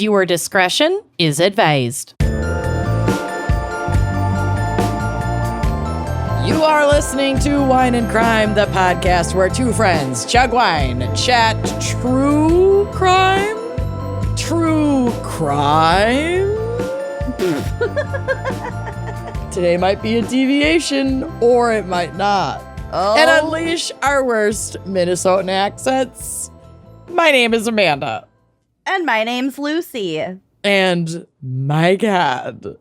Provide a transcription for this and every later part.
Viewer discretion is advised. You are listening to Wine and Crime, the podcast where two friends chug wine, chat true crime. Today might be a deviation, or it might not. And unleash our worst Minnesotan accents. My name is Amanda. And my name's Lucy. And my God,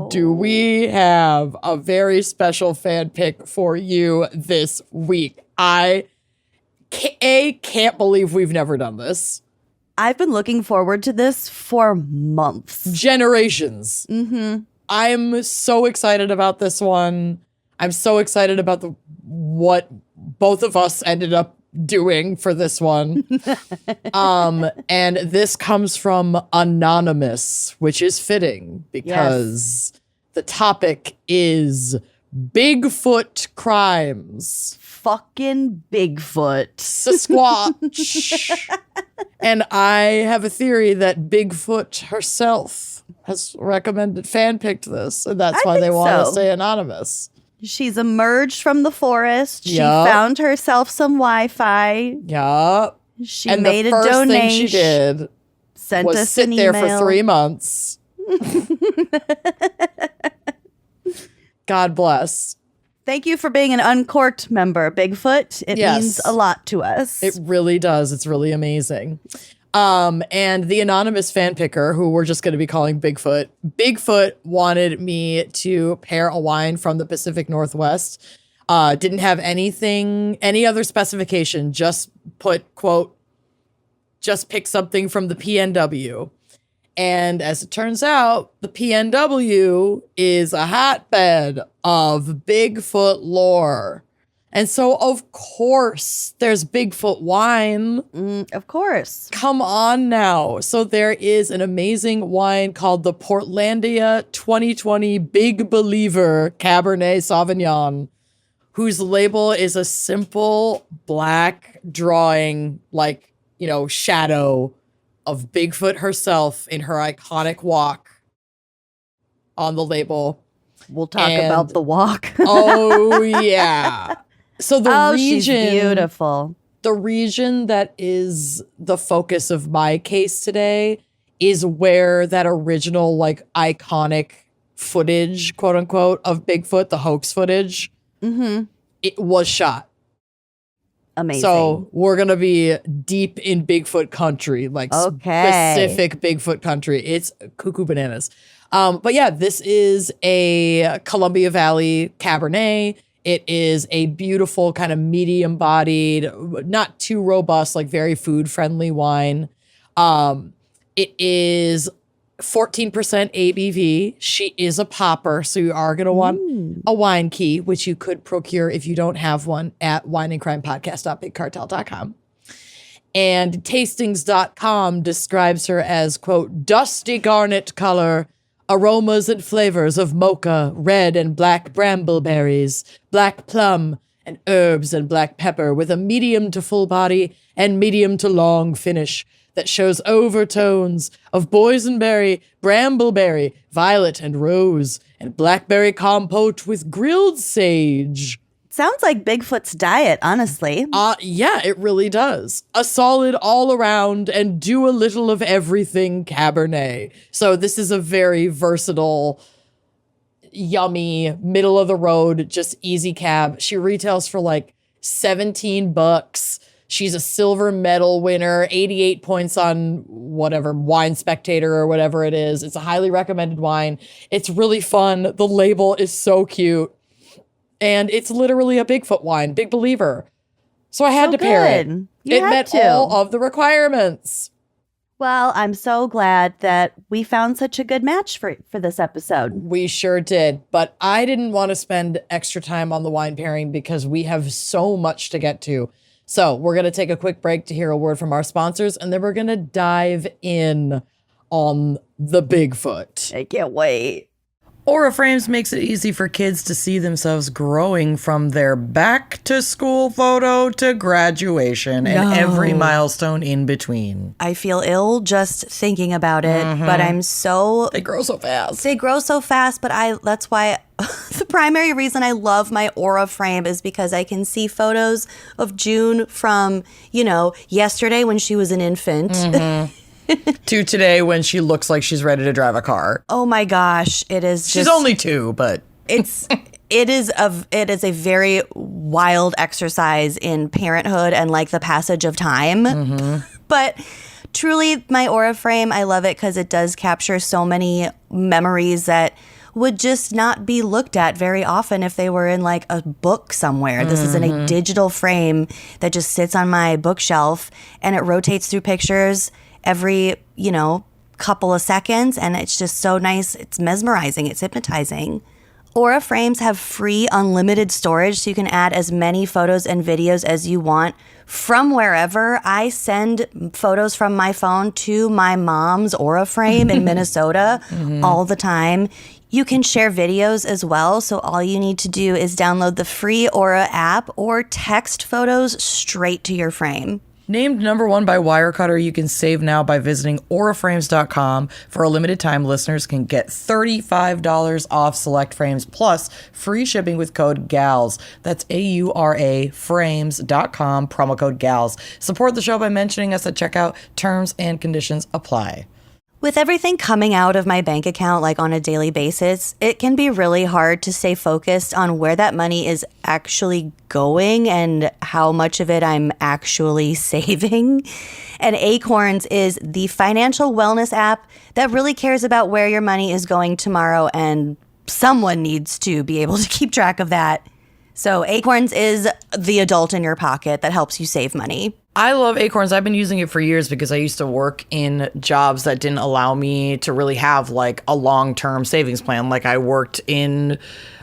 do we have a very special fan pick for you this week. I can't believe we've never done this. I've been looking forward to this for months. Generations. Mm-hmm. I'm so excited about this one. I'm so excited about what both of us ended up doing for this one. And this comes from Anonymous, which is fitting because the topic is Bigfoot Crimes. Fucking Bigfoot. Sasquatch. And I have a theory that Bigfoot herself has recommended, fan-picked this, and that's why they want to stay anonymous. She's emerged from the forest. She Yep. found herself some Wi-Fi. Yup. She And made the a first donation. thing she did Sent was us sit an there email. for 3 months. God bless. Thank you for being an Uncorked member, Bigfoot. It means a lot to us. It really does. It's really amazing. And the anonymous fan picker, who we're just going to be calling Bigfoot wanted me to pair a wine from the Pacific Northwest. Didn't have any other specification, just put, quote, just pick something from the PNW. And as it turns out, the PNW is a hotbed of Bigfoot lore. And so, of course, there's Bigfoot wine. Of course. Come on now. So there is an amazing wine called the Portlandia 2020 Big Believer Cabernet Sauvignon, whose label is a simple black drawing, shadow of Bigfoot herself in her iconic walk on the label. We'll talk about the walk. Oh, yeah. So the region, she's beautiful. The region that is the focus of my case today is where that original, iconic footage, quote unquote, of Bigfoot, the hoax footage, it was shot. Amazing. So we're going to be deep in Bigfoot country, specific Bigfoot country. It's cuckoo bananas. But yeah, this is a Columbia Valley Cabernet. It is a beautiful kind of medium-bodied, not too robust, very food-friendly wine. It is 14% ABV. She is a popper, so you are going to want a wine key, which you could procure if you don't have one at wineandcrimepodcast.bigcartel.com. And tastings.com describes her as, quote, dusty garnet color, aromas and flavors of mocha, red and black brambleberries, black plum, and herbs and black pepper with a medium to full body and medium to long finish that shows overtones of boysenberry, brambleberry, violet and rose, and blackberry compote with grilled sage. Sounds like Bigfoot's diet, honestly. Yeah, it really does. A solid all around and do a little of everything Cabernet. So this is a very versatile, yummy, middle of the road, just easy cab. She retails for $17. She's a silver medal winner, 88 points on whatever, Wine Spectator or whatever it is. It's a highly recommended wine. It's really fun. The label is so cute. And it's literally a Bigfoot wine, Big Believer. So I had to pair it. It met all of the requirements. Well, I'm so glad that we found such a good match for this episode. We sure did. But I didn't want to spend extra time on the wine pairing because we have so much to get to. So we're going to take a quick break to hear a word from our sponsors, and then we're going to dive in on the Bigfoot. I can't wait. Aura Frames makes it easy for kids to see themselves growing from their back to school photo to graduation and every milestone in between. I feel ill just thinking about it, but I'm so... They grow so fast. They grow so fast, but that's why the primary reason I love my Aura Frame is because I can see photos of June from, yesterday when she was an infant. To today when she looks like she's ready to drive a car. Oh my gosh, She's only 2, but it is a very wild exercise in parenthood and like the passage of time. But truly, my Aura Frame, I love it because it does capture so many memories that would just not be looked at very often if they were in like a book somewhere. This is in a digital frame that just sits on my bookshelf, and it rotates through pictures every, couple of seconds, and it's just so nice. It's mesmerizing. It's hypnotizing. Aura Frames have free unlimited storage, so you can add as many photos and videos as you want from wherever. I send photos from my phone to my mom's Aura Frame in Minnesota all the time. You can share videos as well, so all you need to do is download the free Aura app or text photos straight to your frame. Named number 1 by Wirecutter, you can save now by visiting auraframes.com. For a limited time, listeners can get $35 off select frames plus free shipping with code GALS. That's AURA frames.com, promo code GALS. Support the show by mentioning us at checkout. Terms and conditions apply. With everything coming out of my bank account like on a daily basis, it can be really hard to stay focused on where that money is actually going and how much of it I'm actually saving. And Acorns is the financial wellness app that really cares about where your money is going tomorrow, and someone needs to be able to keep track of that. So Acorns is the adult in your pocket that helps you save money. I love Acorns. I've been using it for years because I used to work in jobs that didn't allow me to really have like a long-term savings plan. Like I worked in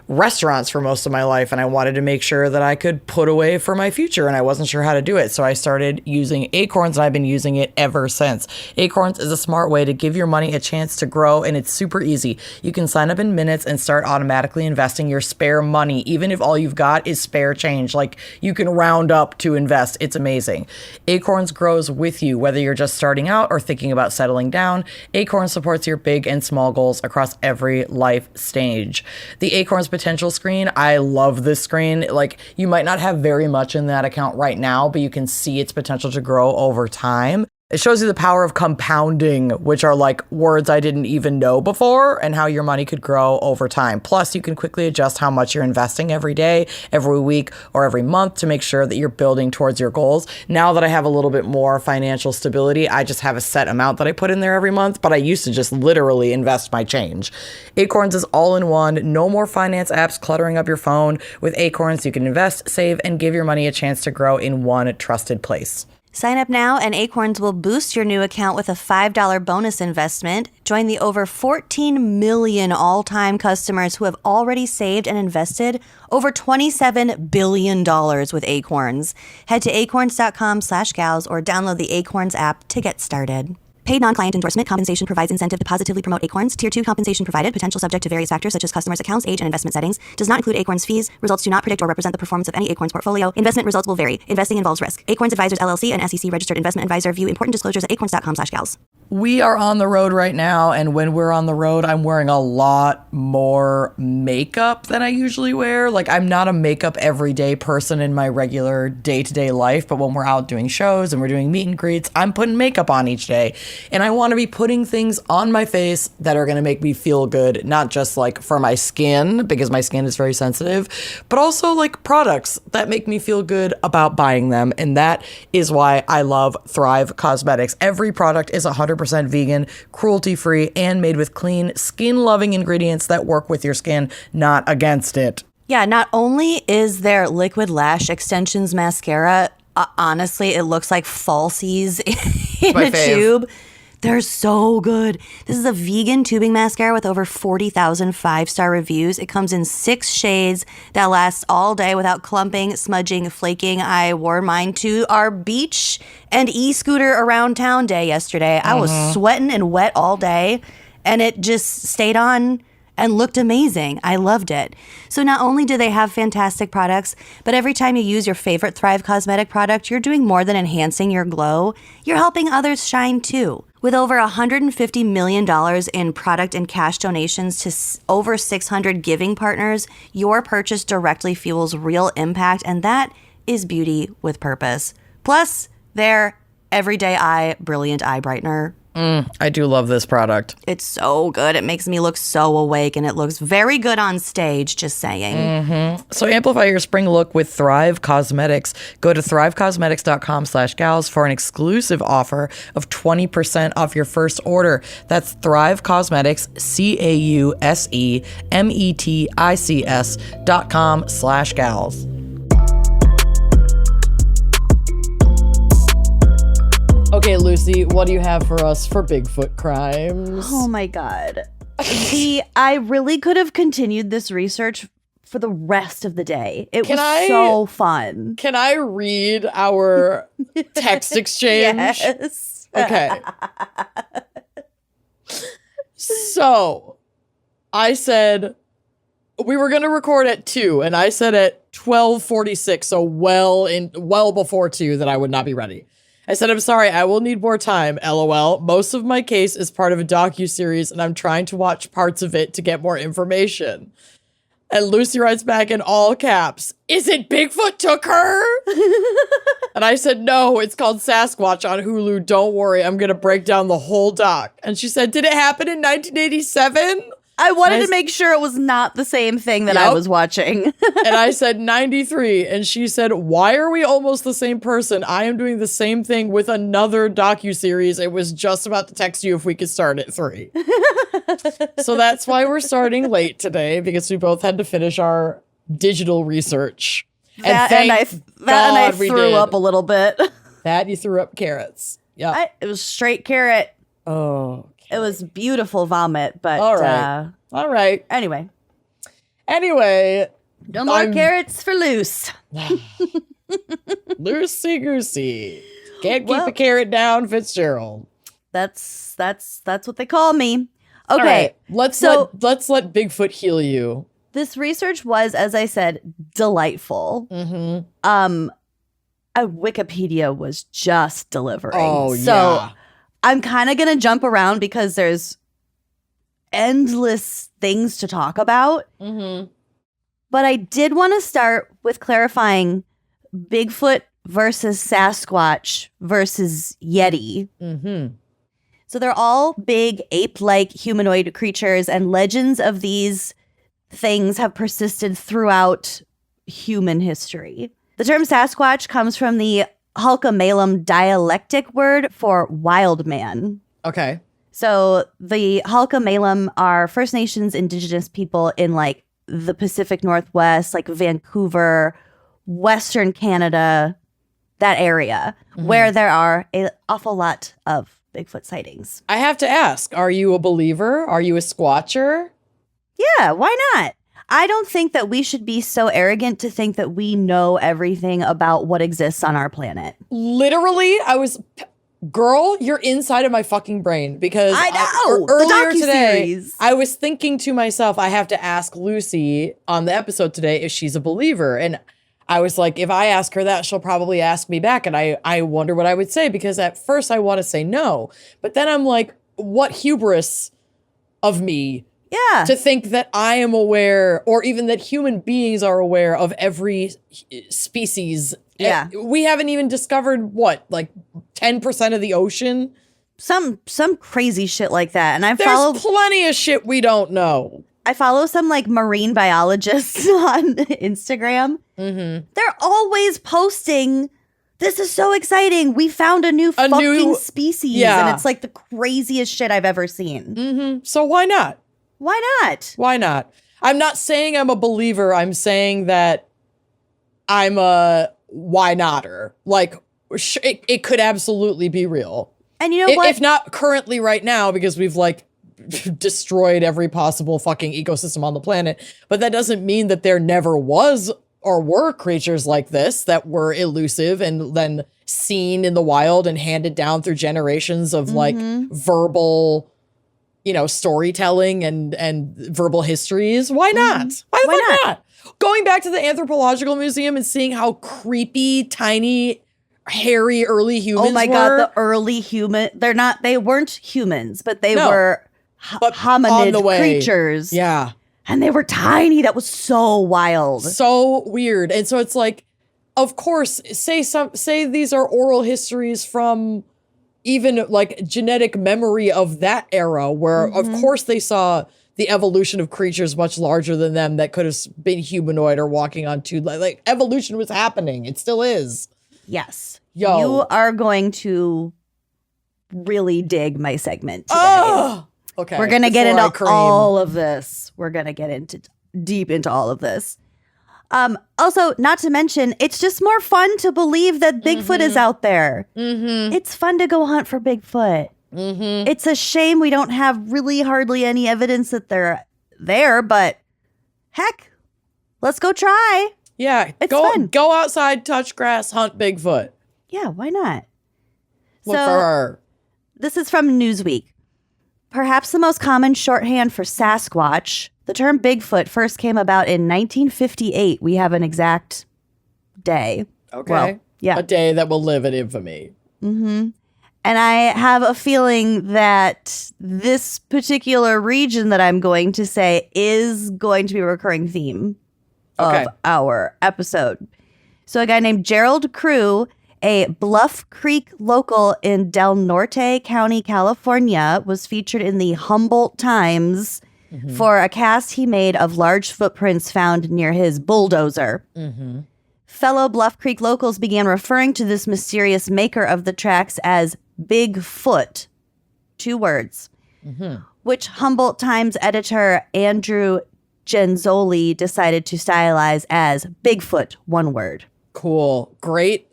restaurants for most of my life, and I wanted to make sure that I could put away for my future, and I wasn't sure how to do it. So I started using Acorns, and I've been using it ever since. Acorns is a smart way to give your money a chance to grow, and it's super easy. You can sign up in minutes and start automatically investing your spare money, even if all you've got is spare change. Like you can round up to invest. It's amazing. Acorns grows with you, whether you're just starting out or thinking about settling down. Acorns supports your big and small goals across every life stage. The Acorns potential screen, I love this screen. Like you might not have very much in that account right now, but you can see its potential to grow over time. It shows you the power of compounding, which are like words I didn't even know before, and how your money could grow over time. Plus, you can quickly adjust how much you're investing every day, every week, or every month to make sure that you're building towards your goals. Now that I have a little bit more financial stability, I just have a set amount that I put in there every month, but I used to just literally invest my change. Acorns is all in one. No more finance apps cluttering up your phone. With Acorns, you can invest, save, and give your money a chance to grow in one trusted place. Sign up now and Acorns will boost your new account with a $5 bonus investment. Join the over 14 million all-time customers who have already saved and invested over $27 billion with Acorns. Head to acorns.com/gals or download the Acorns app to get started. Paid non-client endorsement. Compensation provides incentive to positively promote Acorns. Tier 2 compensation provided. Potential subject to various factors such as customers' accounts, age, and investment settings. Does not include Acorns fees. Results do not predict or represent the performance of any Acorns portfolio. Investment results will vary. Investing involves risk. Acorns Advisors LLC, an SEC registered investment advisor. View important disclosures at acorns.com/gals. We are on the road right now, and when we're on the road, I'm wearing a lot more makeup than I usually wear. Like, I'm not a makeup everyday person in my regular day-to-day life, but when we're out doing shows and we're doing meet and greets, I'm putting makeup on each day. And I want to be putting things on my face that are going to make me feel good, not just like for my skin, because my skin is very sensitive, but also like products that make me feel good about buying them. And that is why I love Thrive Cosmetics. Every product is 100% vegan, cruelty-free, and made with clean, skin-loving ingredients that work with your skin, not against it. Yeah, not only is their liquid lash extensions mascara, honestly, it looks like falsies in a tube. They're so good. This is a vegan tubing mascara with over 40,000 5-star reviews. It comes in 6 shades that lasts all day without clumping, smudging, flaking. I wore mine to our beach and e-scooter around town day yesterday. I was sweating and wet all day, and it just stayed on and looked amazing. I loved it. So not only do they have fantastic products, but every time you use your favorite Thrive cosmetic product, you're doing more than enhancing your glow. You're helping others shine too. With over $150 million in product and cash donations to over 600 giving partners, your purchase directly fuels real impact, and that is beauty with purpose. Plus, their Everyday Eye Brilliant Eye Brightener. I do love this product. It's so good. It makes me look so awake, and it looks very good on stage, just saying. So amplify your spring look with Thrive Cosmetics. Go to thrivecosmetics.com/gals for an exclusive offer of 20% off your first order. That's Thrive Cosmetics, CAUSEMETICS.com/gals. Okay, Lucy, what do you have for us for Bigfoot Crimes? Oh my God. I really could have continued this research for the rest of the day. It was so fun. Can I read our text exchange? Yes. Okay. So, I said we were going to record at 2, and I said at 12:46, so well before 2, that I would not be ready. I said, I'm sorry, I will need more time, LOL. Most of my case is part of a docuseries, and I'm trying to watch parts of it to get more information. And Lucy writes back in all caps, is it Bigfoot took her? And I said, no, it's called Sasquatch on Hulu. Don't worry, I'm going to break down the whole doc. And she said, did it happen in 1987? I wanted to make sure it was not the same thing that I was watching. And I said 93, and she said, why are we almost the same person? I am doing the same thing with another docuseries. It was just about to text you if we could start at 3. So that's why we're starting late today, because we both had to finish our digital research. And I threw up a little bit. That you threw up carrots. Yeah. It was straight carrot. Oh. It was beautiful vomit, but all right. Anyway, no more carrots for Luce. Loosey goosey. Can't keep a carrot down, Fitzgerald. That's what they call me. Okay, right. Let's let Bigfoot heal you. This research was, as I said, delightful. Wikipedia was just delivering. Oh, so yeah. I'm kind of going to jump around because there's endless things to talk about. But I did want to start with clarifying Bigfoot versus Sasquatch versus Yeti. So they're all big ape-like humanoid creatures, and legends of these things have persisted throughout human history. The term Sasquatch comes from the Hulkamalum dialectic word for wild man. Okay. So the Hulkamalum are First Nations indigenous people in like the Pacific Northwest, like Vancouver, Western Canada, that area, where there are an awful lot of Bigfoot sightings. I have to ask, are you a believer? Are you a squatcher? Yeah, why not? I don't think that we should be so arrogant to think that we know everything about what exists on our planet. Literally, girl, you're inside of my fucking brain, because I know earlier today, docuseries. I was thinking to myself, I have to ask Lucy on the episode today if she's a believer. And I was like, if I ask her that, she'll probably ask me back. And I wonder what I would say, because at first I want to say no. But then I'm like, what hubris of me. Yeah. To think that I am aware, or even that human beings are aware of every species. Yeah. We haven't even discovered like 10% of the ocean. Some crazy shit like that. And There's plenty of shit we don't know. I follow some like marine biologists on Instagram. They're always posting, this is so exciting. We found a new species. Yeah. And it's like the craziest shit I've ever seen. So why not? Why not? Why not? I'm not saying I'm a believer. I'm saying that I'm a why noter. Like, it could absolutely be real. And you know what? If not currently right now, because we've like destroyed every possible fucking ecosystem on the planet. But that doesn't mean that there never was or were creatures like this that were elusive and then seen in the wild and handed down through generations of like verbal storytelling and verbal histories. Why not? Why not? Going back to the anthropological museum and seeing how creepy, tiny, hairy early humans were. Oh my God, the early human. They weren't humans, but they were hominid creatures. Yeah. And they were tiny. That was so wild. So weird. And so it's like, of course, say these are oral histories from even like genetic memory of that era where of course they saw the evolution of creatures much larger than them that could have been humanoid or walking on two legs. Like evolution was happening. It still is. Yes. Yo. You are going to really dig my segment today. Oh! Okay. We're going to get into all of this. We're going to get deep into all of this. Also, not to mention, it's just more fun to believe that Bigfoot is out there. It's fun to go hunt for Bigfoot. It's a shame we don't have really hardly any evidence that they're there, but heck, let's go try. Yeah, it's fun. Go outside, touch grass, hunt Bigfoot. Yeah, why not? Look for her. This is from Newsweek. Perhaps the most common shorthand for Sasquatch, the term Bigfoot first came about in 1958. We have an exact day. Okay. Well, yeah. A day that will live in infamy. And I have a feeling that this particular region that I'm going to say is going to be a recurring theme of our episode. So a guy named Gerald Crew, a Bluff Creek local in Del Norte County, California, was featured in the Humboldt Times for a cast he made of large footprints found near his bulldozer. Fellow Bluff Creek locals began referring to this mysterious maker of the tracks as Bigfoot, 2 words, which Humboldt Times editor Andrew Genzoli decided to stylize as Bigfoot, 1 word. Cool. Great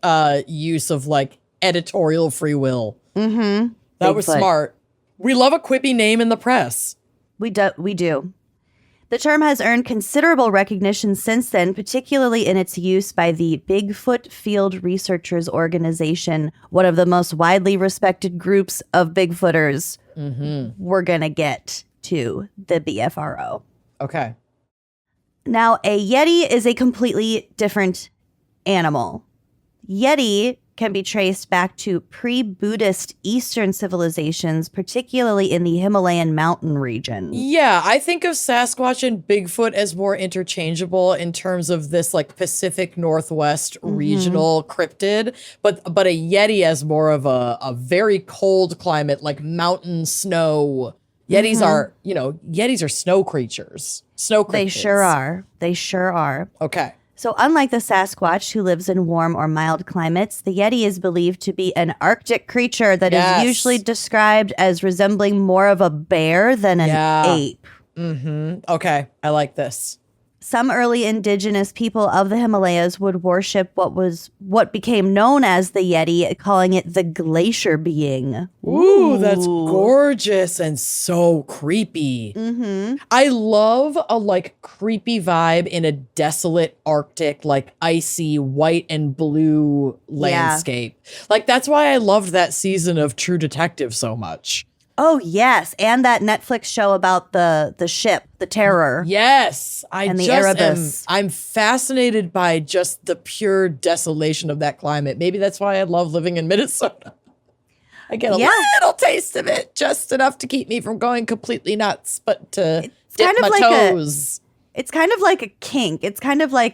use of like editorial free will. That was smart. We love a quippy name in the press. We do. The term has earned considerable recognition since then, particularly in its use by the Bigfoot Field Researchers Organization, one of the most widely respected groups of Bigfooters. We're going to get to the BFRO. Okay. Now, a Yeti is a completely different animal. Yeti can be traced back to pre-Buddhist Eastern civilizations, particularly in the Himalayan mountain region. Yeah, I think of Sasquatch and Bigfoot as more interchangeable in terms of this like Pacific Northwest regional cryptid, but a Yeti as more of a very cold climate, like mountain snow. Yetis are snow creatures. Snow cryptids. They sure are. Okay. So unlike the Sasquatch, who lives in warm or mild climates, the Yeti is believed to be an Arctic creature that is usually described as resembling more of a bear than an ape. Okay, I like this. Some early indigenous people of the Himalayas would worship what became known as the Yeti, calling it the glacier being. Ooh, that's gorgeous and so creepy. I love a like creepy vibe in a desolate Arctic, like icy white and blue landscape. Like that's why I loved that season of True Detective so much. Oh, yes. And that Netflix show about the ship, the Terror. Yes. Erebus. I'm fascinated by just the pure desolation of that climate. Maybe that's why I love living in Minnesota. I get a little taste of it, just enough to keep me from going completely nuts, but to dip my toes. It's kind of like a kink. It's kind of like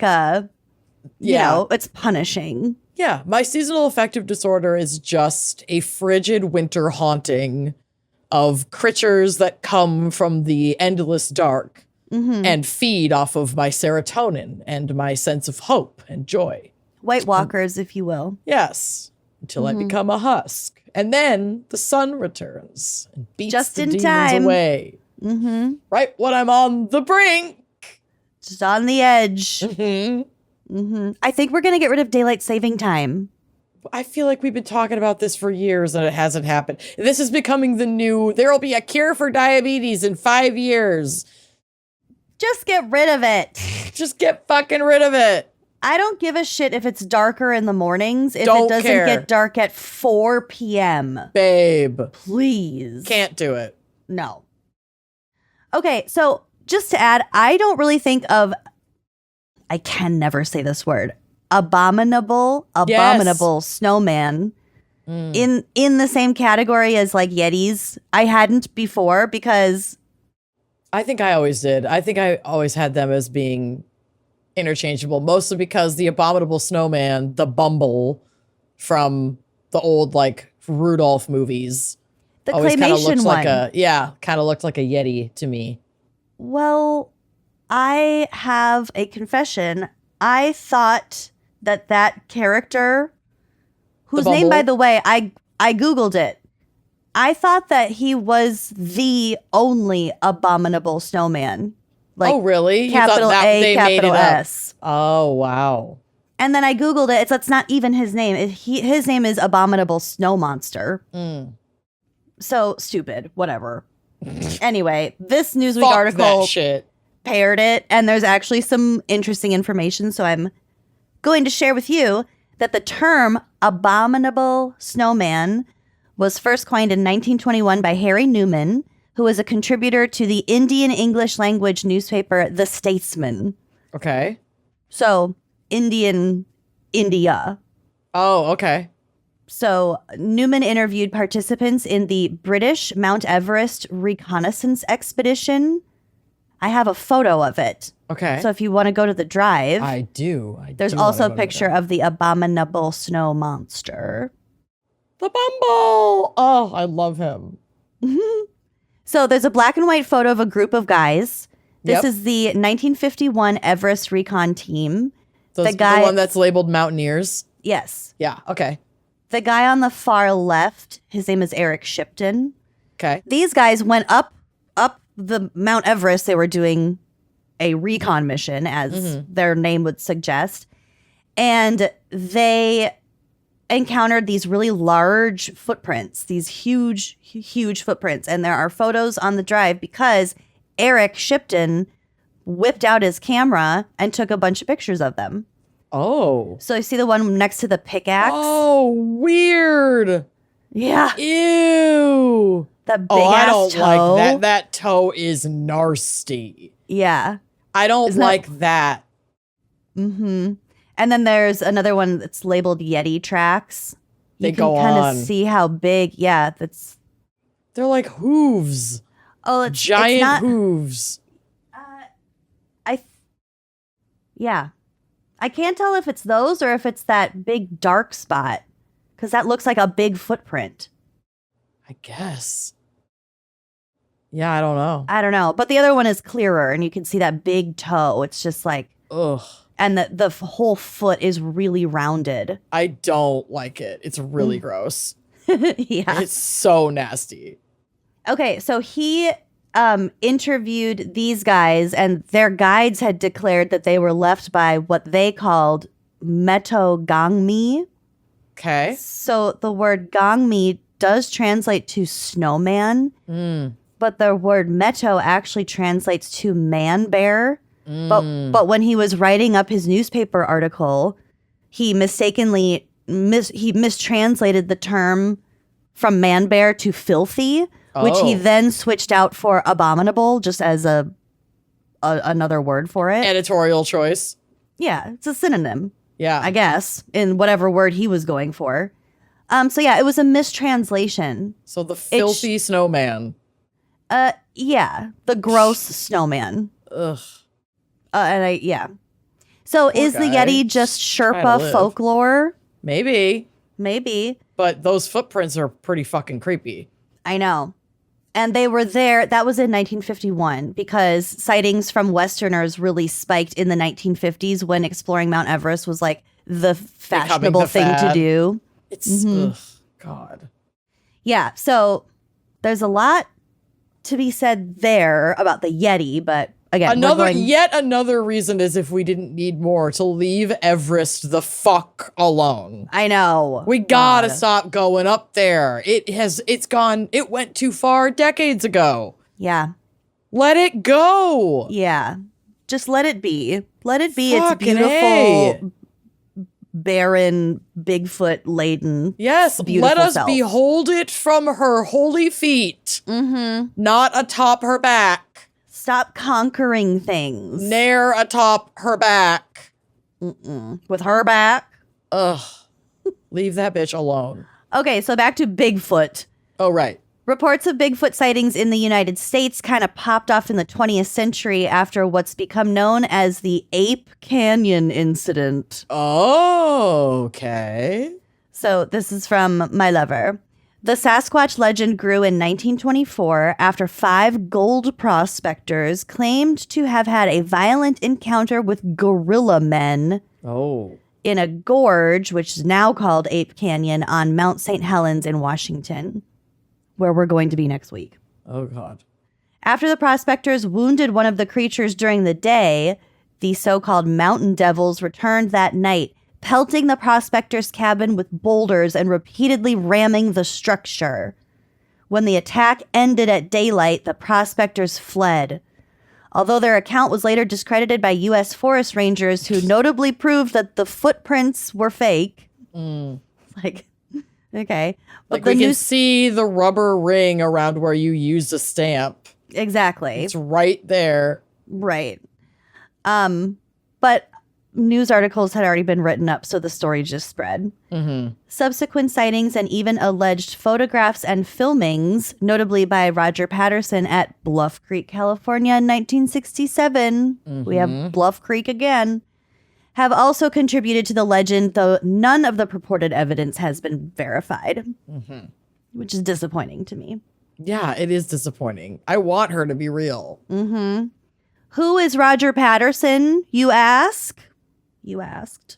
it's punishing. Yeah. My seasonal affective disorder is just a frigid winter haunting of creatures that come from the endless dark and feed off of my serotonin and my sense of hope and joy. White Walkers, if you will. Yes, until I become a husk. And then the sun returns and beats just the in demons time. Away. Right when I'm on the brink. Just on the edge. I think we're going to get rid of daylight saving time. I feel like we've been talking about this for years and it hasn't happened. This is becoming the new, there'll be a cure for diabetes in 5 years. Just get rid of it. Just get fucking rid of it. I don't give a shit if it's darker in the mornings, if Don't it doesn't care. get dark at 4 p.m. Babe. Please. Can't do it. No. Okay, so just to add, I don't really think of, I can never say this word, abominable snowman in the same category as like Yetis. I hadn't before because I think I always did. I think I always had them as being interchangeable, mostly because the abominable snowman, the Bumble from the old like Rudolph movies, the always kind of claymation looks one. kind of looked like a Yeti to me. Well, I have a confession. I thought that character, whose name, by the way, I Googled it. I thought that he was the only abominable snowman. Like, oh, really? Capital A, capital S. Oh, wow. And then I Googled it. That's not even his name. His name is Abominable Snow Monster. So stupid. Whatever. Anyway, this Newsweek Fuck article that shit. paired it, and there's actually some interesting information. So I'm going to share with you that the term abominable snowman was first coined in 1921 by Harry Newman, who was a contributor to the Indian English language newspaper The Statesman. Okay. So India. Oh, okay. So Newman interviewed participants in the British Mount Everest reconnaissance expedition. I have a photo of it. Okay. So if you want to go to the drive, I do. there's also a picture of the abominable snow monster. The Bumble. Oh, I love him. So there's a black and white photo of a group of guys. This Yep. is the 1951 Everest recon team. So the it's guy, the one that's labeled Mountaineers. yes. Yeah. Okay. The guy on the far left, his name is Eric Shipton. Okay. These guys went up the Mount Everest. They were doing a recon mission, as their name would suggest. And they encountered these really large footprints, these huge, huge footprints. And there are photos on the drive because Eric Shipton whipped out his camera and took a bunch of pictures of them. Oh. So you see the one next to the pickaxe? Oh, weird. Yeah. Ew. That big Oh, I ass don't toe. like that. That toe is nasty. Yeah. I don't Isn't that- like that. Mm-hmm. And then there's another one that's labeled Yeti tracks. They You go can kind on. of see how big. Yeah, that's. They're like hooves. Oh, it's Giant it's not, hooves. Yeah, I can't tell if it's those or if it's that big dark spot, because that looks like a big footprint. I guess. Yeah, I don't know. I don't know, but the other one is clearer, and you can see that big toe. It's just like, Ugh. and the whole foot is really rounded. I don't like it. It's really gross. Yeah. It's so nasty. Okay, so he interviewed these guys, and their guides had declared that they were left by what they called metogangmi. Okay. So the word gangmi does translate to snowman, but the word meto actually translates to man bear. But when he was writing up his newspaper article, he mistakenly mistranslated the term from man bear to filthy, which he then switched out for abominable, just as another word for it. Editorial choice. Yeah, it's a synonym, Yeah. I guess, in whatever word he was going for. So yeah, it was a mistranslation. So the filthy snowman. Yeah, the gross snowman. Ugh. Yeah. So is the guy. Yeti just Trying to Sherpa live. folklore? Maybe. Maybe. But those footprints are pretty fucking creepy. I know. And they were there, that was in 1951, because sightings from Westerners really spiked in the 1950s when exploring Mount Everest was like the fashionable the thing to fad. do. It's, ugh, God. Yeah, so there's a lot to be said there about the Yeti, but again, Yet another reason is if we didn't need more to leave Everest the fuck alone. I know. We gotta stop going up there. It went too far decades ago. Yeah. Let it go. Yeah. Just let it be. Let it be. Fucking It's beautiful, A. barren, Bigfoot laden. Yes, beautiful let us self. behold it from her holy feet, not atop her back. Stop conquering things. Nair atop her back. With her back. Ugh. Leave that bitch alone. Okay, so back to Bigfoot. Oh, right. Reports of Bigfoot sightings in the United States kind of popped off in the 20th century after what's become known as the Ape Canyon incident. Oh, okay. So this is from my lover. The Sasquatch legend grew in 1924 after 5 gold prospectors claimed to have had a violent encounter with gorilla men in a gorge, which is now called Ape Canyon, on Mount St. Helens in Washington, where we're going to be next week. Oh, God. After the prospectors wounded one of the creatures during the day, the so-called mountain devils returned that night, pelting the prospector's cabin with boulders and repeatedly ramming the structure. When the attack ended at daylight, the prospectors fled. Although their account was later discredited by U.S. forest rangers who notably proved that the footprints were fake. Like, okay. But Like, we can see the rubber ring around where you used a stamp. Exactly. It's right there. Right. But news articles had already been written up, so the story just spread. Subsequent sightings and even alleged photographs and filmings, notably by Roger Patterson at Bluff Creek, California in 1967. We have Bluff Creek again. Have also contributed to the legend, though none of the purported evidence has been verified, which is disappointing to me. Yeah, it is disappointing. I want her to be real. Who is Roger Patterson, you ask? You asked.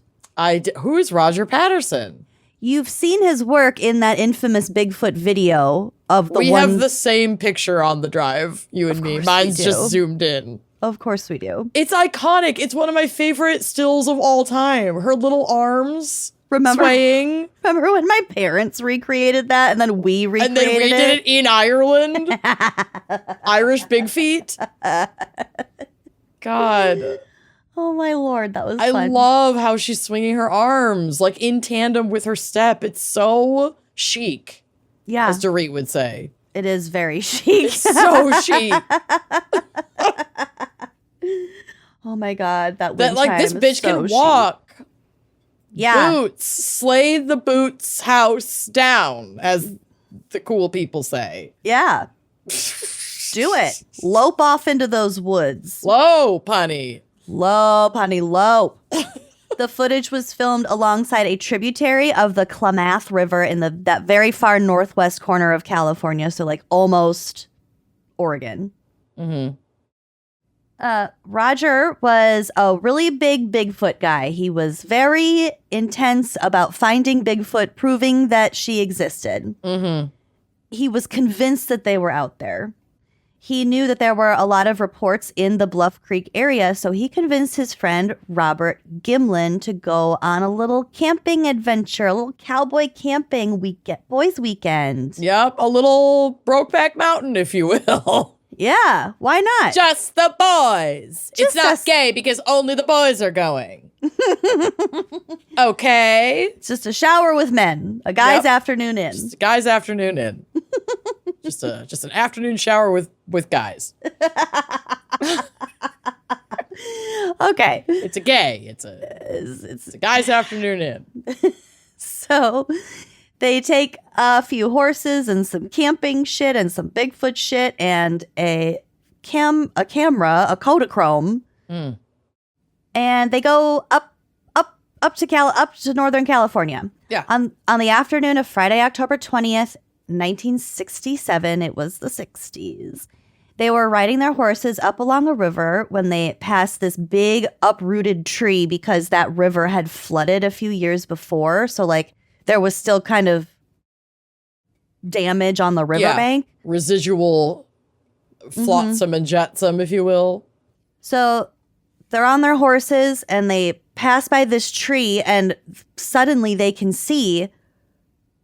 Who is Roger Patterson? You've seen his work in that infamous Bigfoot video of the We one... have the same picture on the drive, you and me. course Mine's we just do. zoomed in. Of course we do. It's iconic. It's one of my favorite stills of all time. Her little arms swaying. Remember when my parents recreated that and then we recreated And then we did it in Ireland? Irish Big Feet? God. Oh my Lord, that was I fun. love how she's swinging her arms, like in tandem with her step. It's so chic, Yeah, as Dorit would say. it is very chic. It's so chic. Oh my God, that That, like, this wind chime is bitch so can chic. walk. Yeah, Boots. Slay the boots house down, as the cool people say. yeah. Do it. Lope off into those woods. Whoa, punny. Lope, honey, lope. The footage was filmed alongside a tributary of the Klamath River in that very far northwest corner of California, so like almost Oregon. Roger was a really big Bigfoot guy. He was very intense about finding Bigfoot, proving that she existed. He was convinced that they were out there. He knew that there were a lot of reports in the Bluff Creek area, so he convinced his friend Robert Gimlin to go on a little camping adventure, a little cowboy camping boys weekend. Yep, a little Brokeback Mountain, if you will. Yeah, why not? Just the boys. Just it's not us. gay because only the boys are going. Okay. It's just a shower with men, a guy's Yep. afternoon in. Just a guy's afternoon in. just an afternoon shower with guys. Okay. It's a gay. It's a guy's afternoon in. So they take a few horses and some camping shit and some Bigfoot shit and a camera, a Kodachrome. And they go up to Northern California. Yeah. On the afternoon of Friday, October 20th, 1967, it was the 60s. They were riding their horses up along a river when they passed this big uprooted tree because that river had flooded a few years before. So, like, there was still kind of damage on the riverbank. Residual flotsam and jetsam, if you will. So they're on their horses and they pass by this tree and suddenly they can see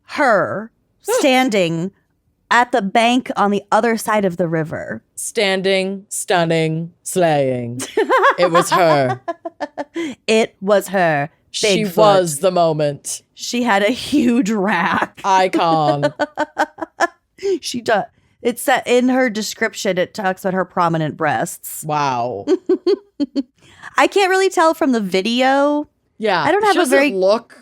her standing at the bank on the other side of the river. Standing, stunning, slaying. It was her. It was her. She Bigfoot. was the moment. She had a huge rack. Icon. She does. It's in her description. It talks about her prominent breasts. Wow. I can't really tell from the video. Yeah. I don't have she a very doesn't look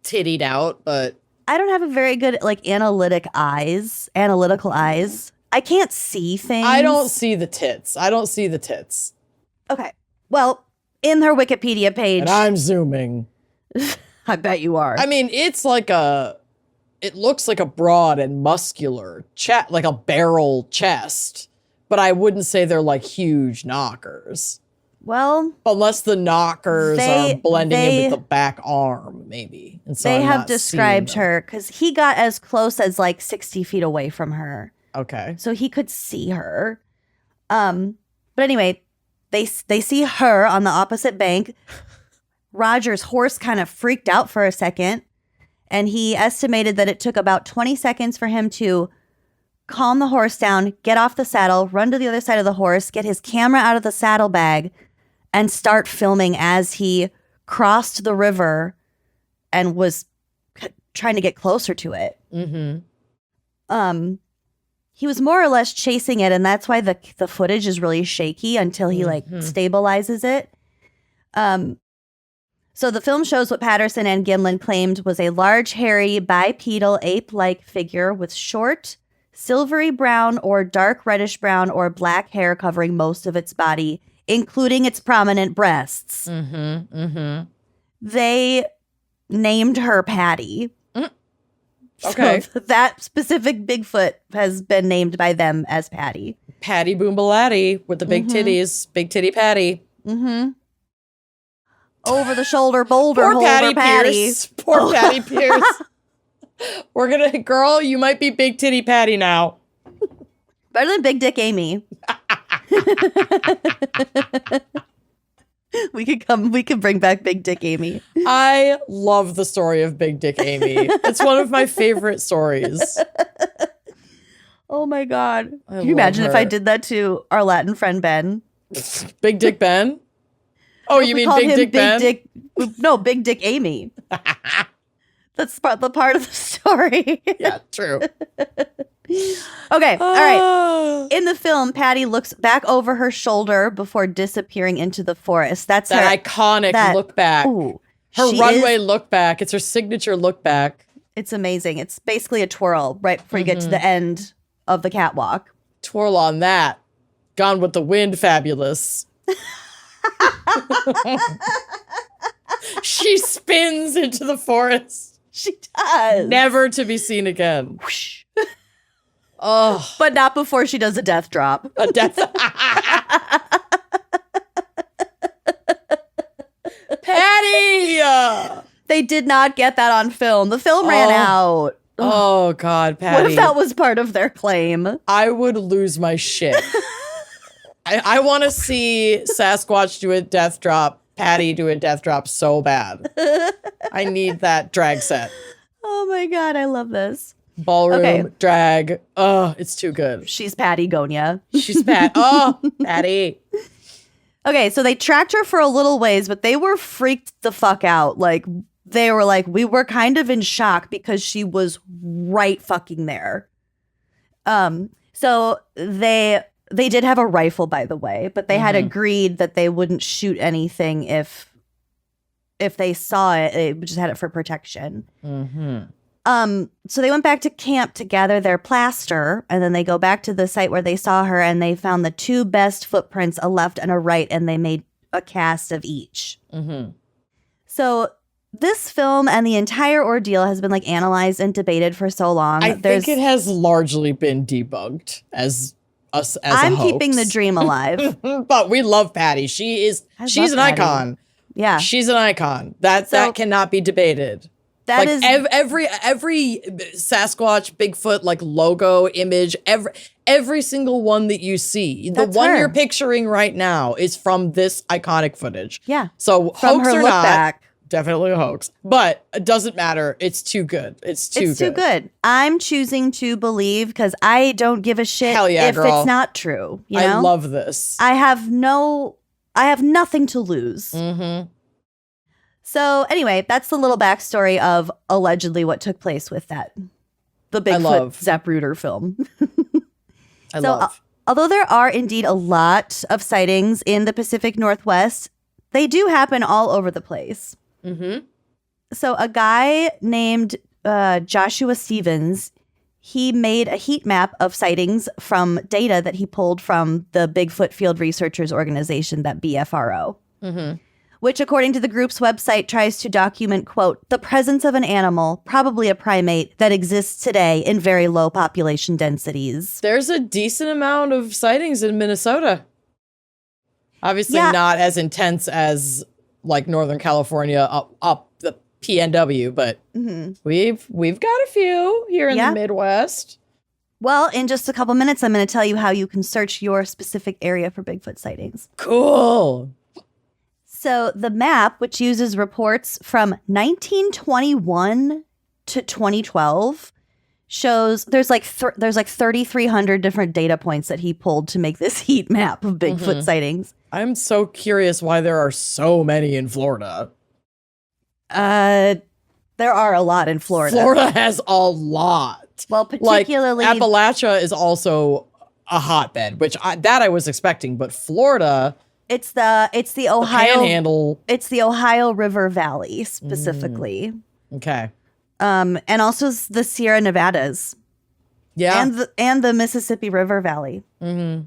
tittied out, but I don't have a very good analytical eyes. I can't see things. I don't see the tits. Okay. Well, in her Wikipedia page, And I'm zooming. I bet you are. I mean, it looks like a broad and muscular chest, like a barrel chest, but I wouldn't say they're like huge knockers. Well, Unless the knockers are blending in with the back arm, maybe. And so they I'm have not described seeing them. her because he got as close as like 60 feet away from her. Okay. So he could see her. But anyway, they see her on the opposite bank. Roger's horse kind of freaked out for a second, and he estimated that it took about 20 seconds for him to calm the horse down, get off the saddle, run to the other side of the horse, get his camera out of the saddlebag, and start filming as he crossed the river and was trying to get closer to it. Mm-hmm. He was more or less chasing it, and that's why the footage is really shaky until he stabilizes it. So the film shows what Patterson and Gimlin claimed was a large, hairy, bipedal, ape-like figure with short, silvery brown or dark reddish brown or black hair covering most of its body, including its prominent breasts. Mm-hmm. Mm-hmm. They named her Patty. Okay. So that specific Bigfoot has been named by them as Patty. Patty Boombalatti with the big titties. Big titty Patty. Mm-hmm. Over the shoulder boulder Poor holder Patty Patty. Pierce. Poor Patty Pierce. We're gonna, girl, you might be big titty Patty now. Better than Big Dick Amy. We could bring back Big Dick Amy. I love the story of Big Dick Amy. It's one of my favorite stories. Oh my God. I Can you imagine love if I her. did that to our Latin friend Ben? Big Dick Ben? Oh, you We mean called Big him Dick Ben? Big Dick Amy. That's the part of the story. Yeah, true. Okay, all right. In the film, Patty looks back over her shoulder before disappearing into the forest. That's That her iconic look back. Ooh, Her she runway is- look back. It's her signature look back. It's amazing. It's basically a twirl right before you get to the end of the catwalk. Twirl on that. Gone with the Wind, fabulous. She spins into the forest, She does. never to be seen again. Oh, But not before she does a death drop. a death. Patty! They did not get that on film. The film ran out. Oh, God, Patty. What if that was part of their claim? I would lose my shit. I want to see Sasquatch do a death drop, Patty do a death drop so bad. I need that drag set. Oh my God, I love this. Ballroom, Okay. drag. Oh, it's too good. She's Patty Gonia. She's Pat. Oh, Patty. Okay, so they tracked her for a little ways, but they were freaked the fuck out. Like, they were like, we were kind of in shock because she was right fucking there. So they did have a rifle, by the way, but they had agreed that they wouldn't shoot anything if they saw it. They just had it for protection. So they went back to camp to gather their plaster, and then they go back to the site where they saw her, and they found the two best footprints, a left and a right, and they made a cast of each. So this film and the entire ordeal has been like analyzed and debated for so long. I think it has largely been debunked as us as I'm a hoax. keeping the dream alive. But we love Patty. She's love an Patty. icon. Yeah. She's an icon. That So- cannot be debated. That like is every Sasquatch, Bigfoot like logo image, every single one that you see, the That's one her. you're picturing right now is from this iconic footage. Yeah. So From hoax her or look not, back. definitely a hoax. But it doesn't matter. It's too good. It's too good. I'm choosing to believe because I don't give a shit Hell yeah, if girl. it's not true. You know? I love this. I have nothing to lose. So anyway, that's the little backstory of allegedly what took place with the love. Bigfoot Zapruder film. Although there are indeed a lot of sightings in the Pacific Northwest, they do happen all over the place. Mm-hmm. So a guy named Joshua Stevens, he made a heat map of sightings from data that he pulled from the Bigfoot Field Researchers Organization, that BFRO. Mm-hmm. Which, according to the group's website, tries to document, quote, the presence of an animal, probably a primate, that exists today in very low population densities. There's a decent amount of sightings in Minnesota. Obviously not as intense as like Northern California up the PNW, but we've got a few here in the Midwest. Well, in just a couple minutes, I'm going to tell you how you can search your specific area for Bigfoot sightings. Cool. So the map, which uses reports from 1921 to 2012, shows there's like 3,300 different data points that he pulled to make this heat map of Bigfoot sightings. I'm so curious why there are so many in Florida. There are a lot in Florida. Florida has a lot. Well, particularly like, Appalachia is also a hotbed, which I was expecting, but Florida. It's the Ohio Panhandle. It's the Ohio River Valley specifically. Okay. And also the Sierra Nevadas. Yeah. And the Mississippi River Valley. Mm-hmm.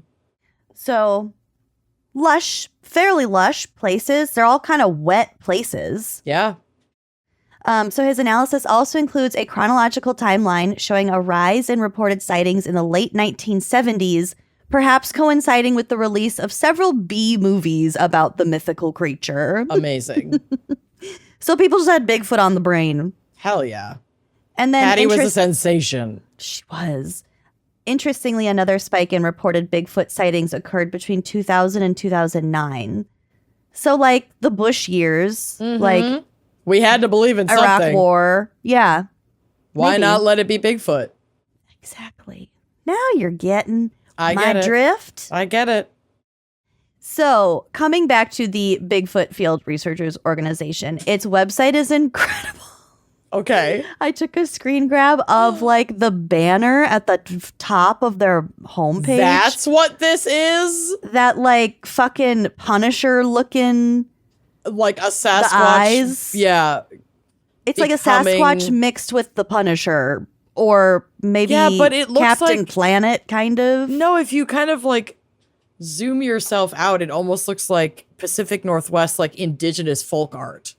So fairly lush places. They're all kind of wet places. Yeah. So his analysis also includes a chronological timeline showing a rise in reported sightings in the late 1970s, perhaps coinciding with the release of several B movies about the mythical creature. Amazing. So people just had Bigfoot on the brain. Hell yeah. And then Patty was a sensation. She was. Interestingly, another spike in reported Bigfoot sightings occurred between 2000 and 2009. So like the Bush years, like we had to believe in Iraq something. War. Yeah. Why Maybe. not let it be Bigfoot? Exactly. Now you're getting I my get it. drift. I get it. So, coming back to the Bigfoot Field Researchers Organization, its website is incredible. Okay. I took a screen grab of like the banner at the top of their homepage. That's what this is? That like fucking Punisher looking. Like a Sasquatch. The eyes. Yeah. It's like a Sasquatch mixed with the Punisher. Or maybe but it looks Captain like, Planet, kind of. No, if you kind of like zoom yourself out, it almost looks like Pacific Northwest, like indigenous folk art.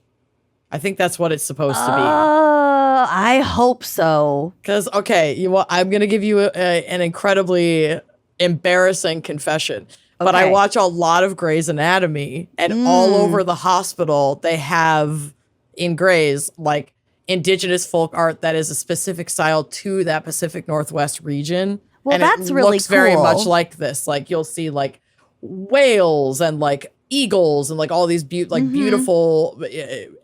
I think that's what it's supposed to be. I hope so. Because, okay, I'm going to give you an incredibly embarrassing confession. But I watch a lot of Grey's Anatomy, and all over the hospital, they have in Grey's, like, indigenous folk art that is a specific style to that Pacific Northwest region. Well, and that's it really looks very cool. much like this. Like, you'll see, like, whales and, like, eagles and, like, all these beautiful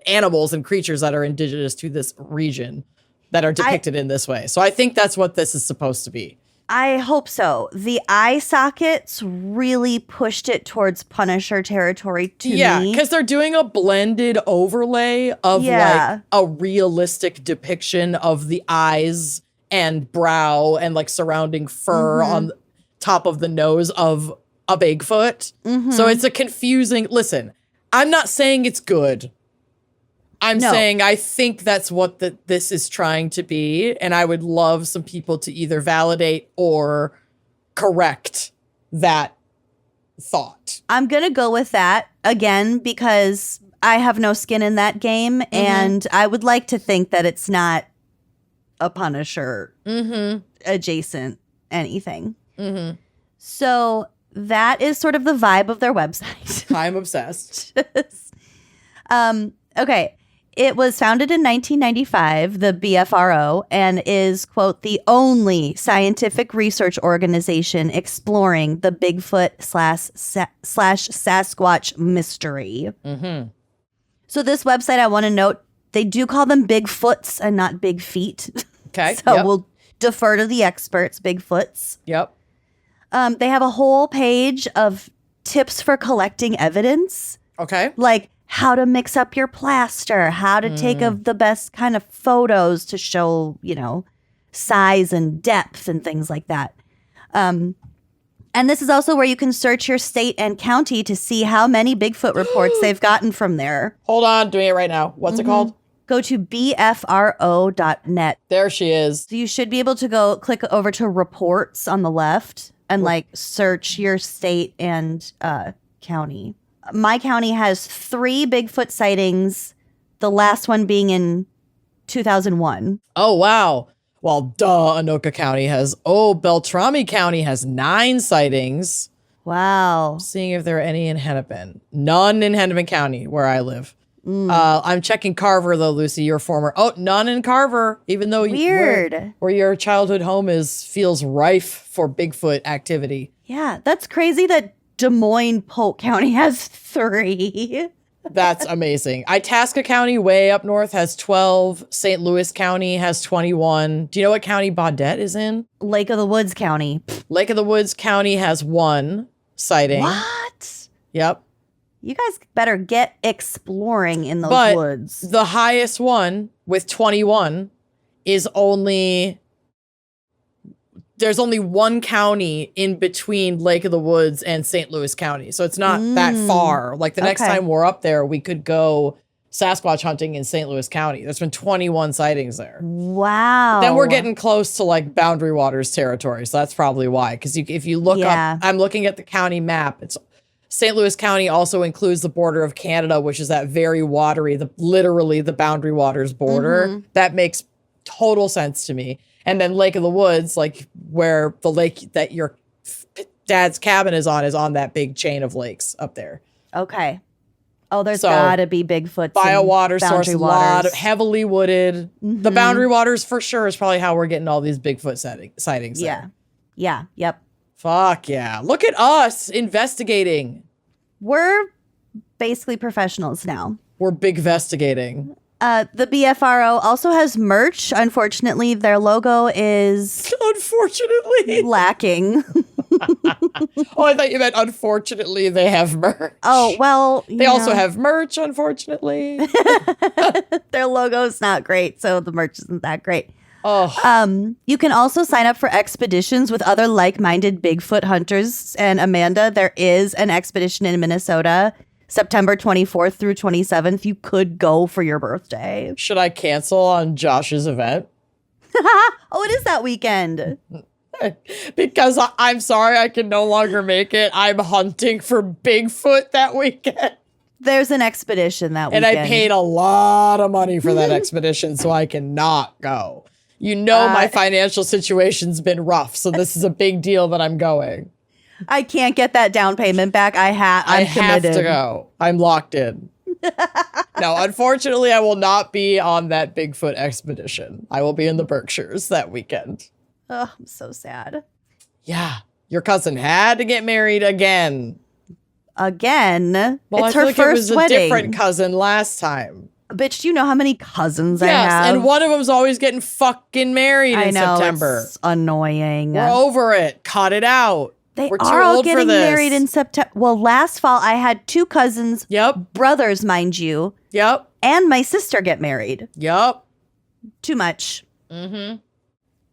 animals and creatures that are indigenous to this region that are depicted in this way. So I think that's what this is supposed to be. I hope so. The eye sockets really pushed it towards Punisher territory to me. Yeah, because they're doing a blended overlay of like a realistic depiction of the eyes and brow and like surrounding fur on top of the nose of a Bigfoot. So it's a confusing, listen, I'm not saying it's good. I'm saying I think that's what this is trying to be, and I would love some people to either validate or correct that thought. I'm going to go with that again because I have no skin in that game, and I would like to think that it's not a Punisher adjacent anything. So that is sort of the vibe of their website. I'm obsessed. Okay. It was founded in 1995, the BFRO, and is, quote, the only scientific research organization exploring the Bigfoot slash Sasquatch mystery. So this website, I want to note, they do call them Bigfoots and not Big Feet. Okay. So we'll defer to the experts, Bigfoots. Yep. They have a whole page of tips for collecting evidence. Okay. Like how to mix up your plaster, how to take of the best kind of photos to show, size and depth and things like that. And this is also where you can search your state and county to see how many Bigfoot reports they've gotten from there. Hold on, doing it right now. What's it called? Go to bfro.net. There she is. So you should be able to go click over to reports on the left and like search your state and county. My county has 3 Bigfoot sightings, the last one being in 2001. Oh, wow. Well, Anoka County Beltrami County has 9 sightings. Wow. Seeing if there are any in Hennepin. None in Hennepin County, where I live. I'm checking Carver, though, Lucy, your former. Oh, none in Carver, even though Weird. Where your childhood home feels rife for Bigfoot activity. Yeah, that's crazy that Des Moines Polk County has 3. That's amazing. Itasca County, way up north, has 12. St. Louis County has 21. Do you know what county Baudette is in? Lake of the Woods County. Lake of the Woods County has 1 sighting. What? Yep. You guys better get exploring in those woods. The highest one with 21 is there's only 1 county in between Lake of the Woods and St. Louis County. So it's not that far. Like the next time we're up there, we could go Sasquatch hunting in St. Louis County. There's been 21 sightings there. Wow. Then we're getting close to like Boundary Waters territory. So that's probably why. Because if you look up, I'm looking at the county map. It's St. Louis County also includes the border of Canada, which is that very watery, literally the Boundary Waters border. That makes total sense to me. And then Lake of the Woods, like where the lake that your dad's cabin is on that big chain of lakes up there. Okay. Oh, there's gotta be Bigfoot. Biowater source, a lot of heavily wooded. The Boundary Waters for sure is probably how we're getting all these Bigfoot sightings. Yeah. Yeah. Yep. Fuck yeah. Look at us investigating. We're basically professionals now. We're big investigating. The BFRO also has merch. Unfortunately, their logo is unfortunately lacking. Oh, I thought you meant unfortunately they have merch. Oh, well, they also have merch, unfortunately. Their logo's not great, so the merch isn't that great. Oh. You can also sign up for expeditions with other like-minded Bigfoot hunters. And Amanda, there is an expedition in Minnesota, September 24th through 27th. You could go for your birthday. Should I cancel on Josh's event? Oh, it is that weekend. Because I'm sorry, I can no longer make it. I'm hunting for Bigfoot that weekend. There's an expedition that weekend. And I paid a lot of money for that expedition, so I cannot go. You know my financial situation's been rough, so this is a big deal that I'm going. I can't get that down payment back. I have to go. I'm locked in. No, unfortunately, I will not be on that Bigfoot expedition. I will be in the Berkshires that weekend. Oh, I'm so sad. Yeah. Your cousin had to get married again. Again? Well, it's I her feel like first it was wedding. a different cousin last time. Bitch, do you know how many cousins I have? Yes, and one of them's always getting fucking married in September. It's annoying. We're over it. Cut it out. They We're too are all old for getting this. married in September. Well, last fall I had 2 cousins, brothers, mind you, and my sister get married. Too much.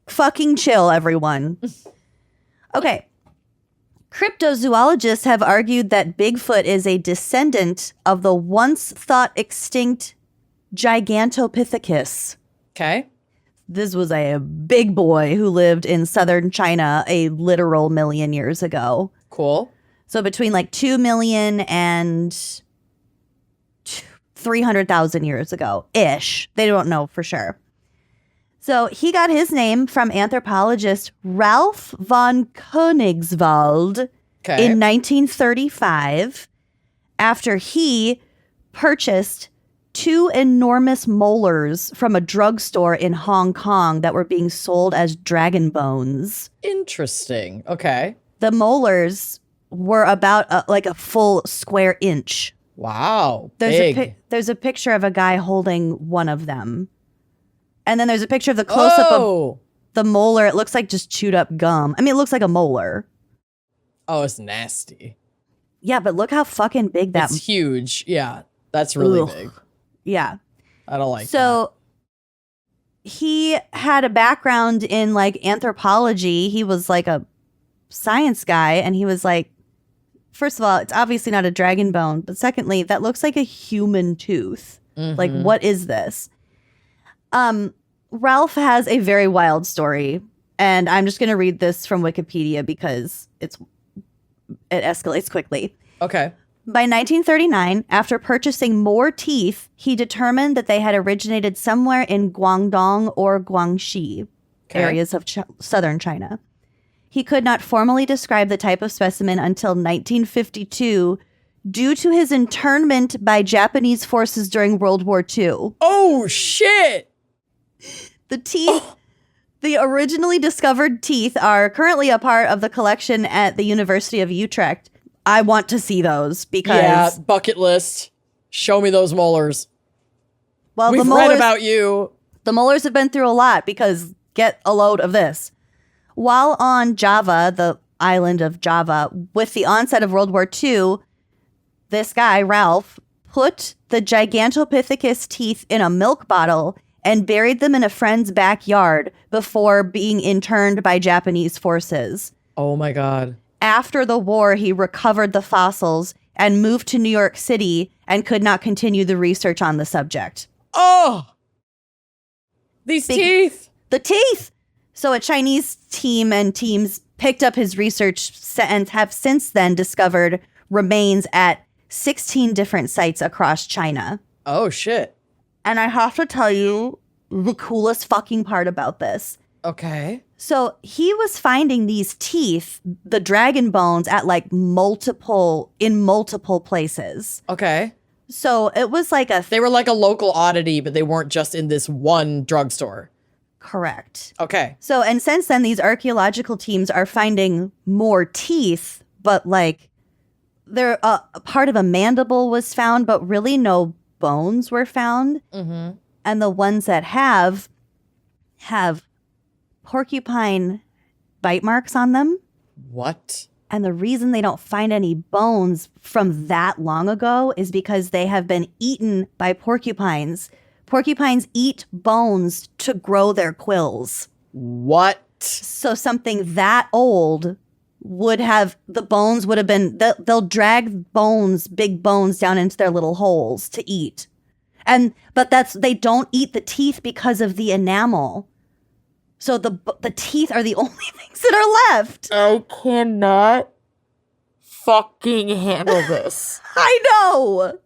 Fucking chill, everyone. Okay. Cryptozoologists have argued that Bigfoot is a descendant of the once thought extinct Gigantopithecus. Okay. This was a big boy who lived in southern China a literal million years ago. Cool. So between like 2 million and 300,000 years ago-ish. They don't know for sure. So he got his name from anthropologist Ralph von Koenigswald in 1935 after he purchased 2 enormous molars from a drugstore in Hong Kong that were being sold as dragon bones. Interesting. Okay. The molars were about like a full square inch. Wow. There's a picture of a guy holding one of them. And then there's a picture of the close-up of the molar. It looks like just chewed up gum. I mean, it looks like a molar. Oh, it's nasty. Yeah, but look how fucking big that It's huge. Yeah. That's really big. Yeah. I don't like that. So he had a background in like anthropology. He was like a science guy, and he was like, first of all, it's obviously not a dragon bone, but secondly, that looks like a human tooth. Like, what is this? Ralph has a very wild story, and I'm just going to read this from Wikipedia because it escalates quickly. Okay. By 1939, after purchasing more teeth, he determined that they had originated somewhere in Guangdong or Guangxi, areas of southern China. He could not formally describe the type of specimen until 1952 due to his internment by Japanese forces during World War II. Oh, shit! The teeth, the originally discovered teeth, are currently a part of the collection at the University of Utrecht. I want to see those because... Yeah, bucket list. Show me those molars. Well, We've read about you. The molars have been through a lot because get a load of this. While on Java, the island of Java, with the onset of World War II, this guy, Ralph, put the Gigantopithecus teeth in a milk bottle and buried them in a friend's backyard before being interned by Japanese forces. Oh my God. After the war, he recovered the fossils and moved to New York City and could not continue the research on the subject. Oh! These teeth! The teeth! So a Chinese team and teams picked up his research and have since then discovered remains at 16 different sites across China. Oh, shit. And I have to tell you the coolest fucking part about this. Okay. So he was finding these teeth, the dragon bones, at like multiple places. Okay. So it was like they were like a local oddity, but they weren't just in this one drugstore. Correct. Okay. So, and since then, these archaeological teams are finding more teeth, but like there, a part of a mandible was found, but really no bones were found. Mm-hmm. And the ones that have porcupine bite marks on them. What? And the reason they don't find any bones from that long ago is because they have been eaten by porcupines. Porcupines eat bones to grow their quills. What? So something that old would have, the bones would have been, they'll drag bones, big bones down into their little holes to eat. But they don't eat the teeth because of the enamel. So the teeth are the only things that are left. I cannot fucking handle this. I know.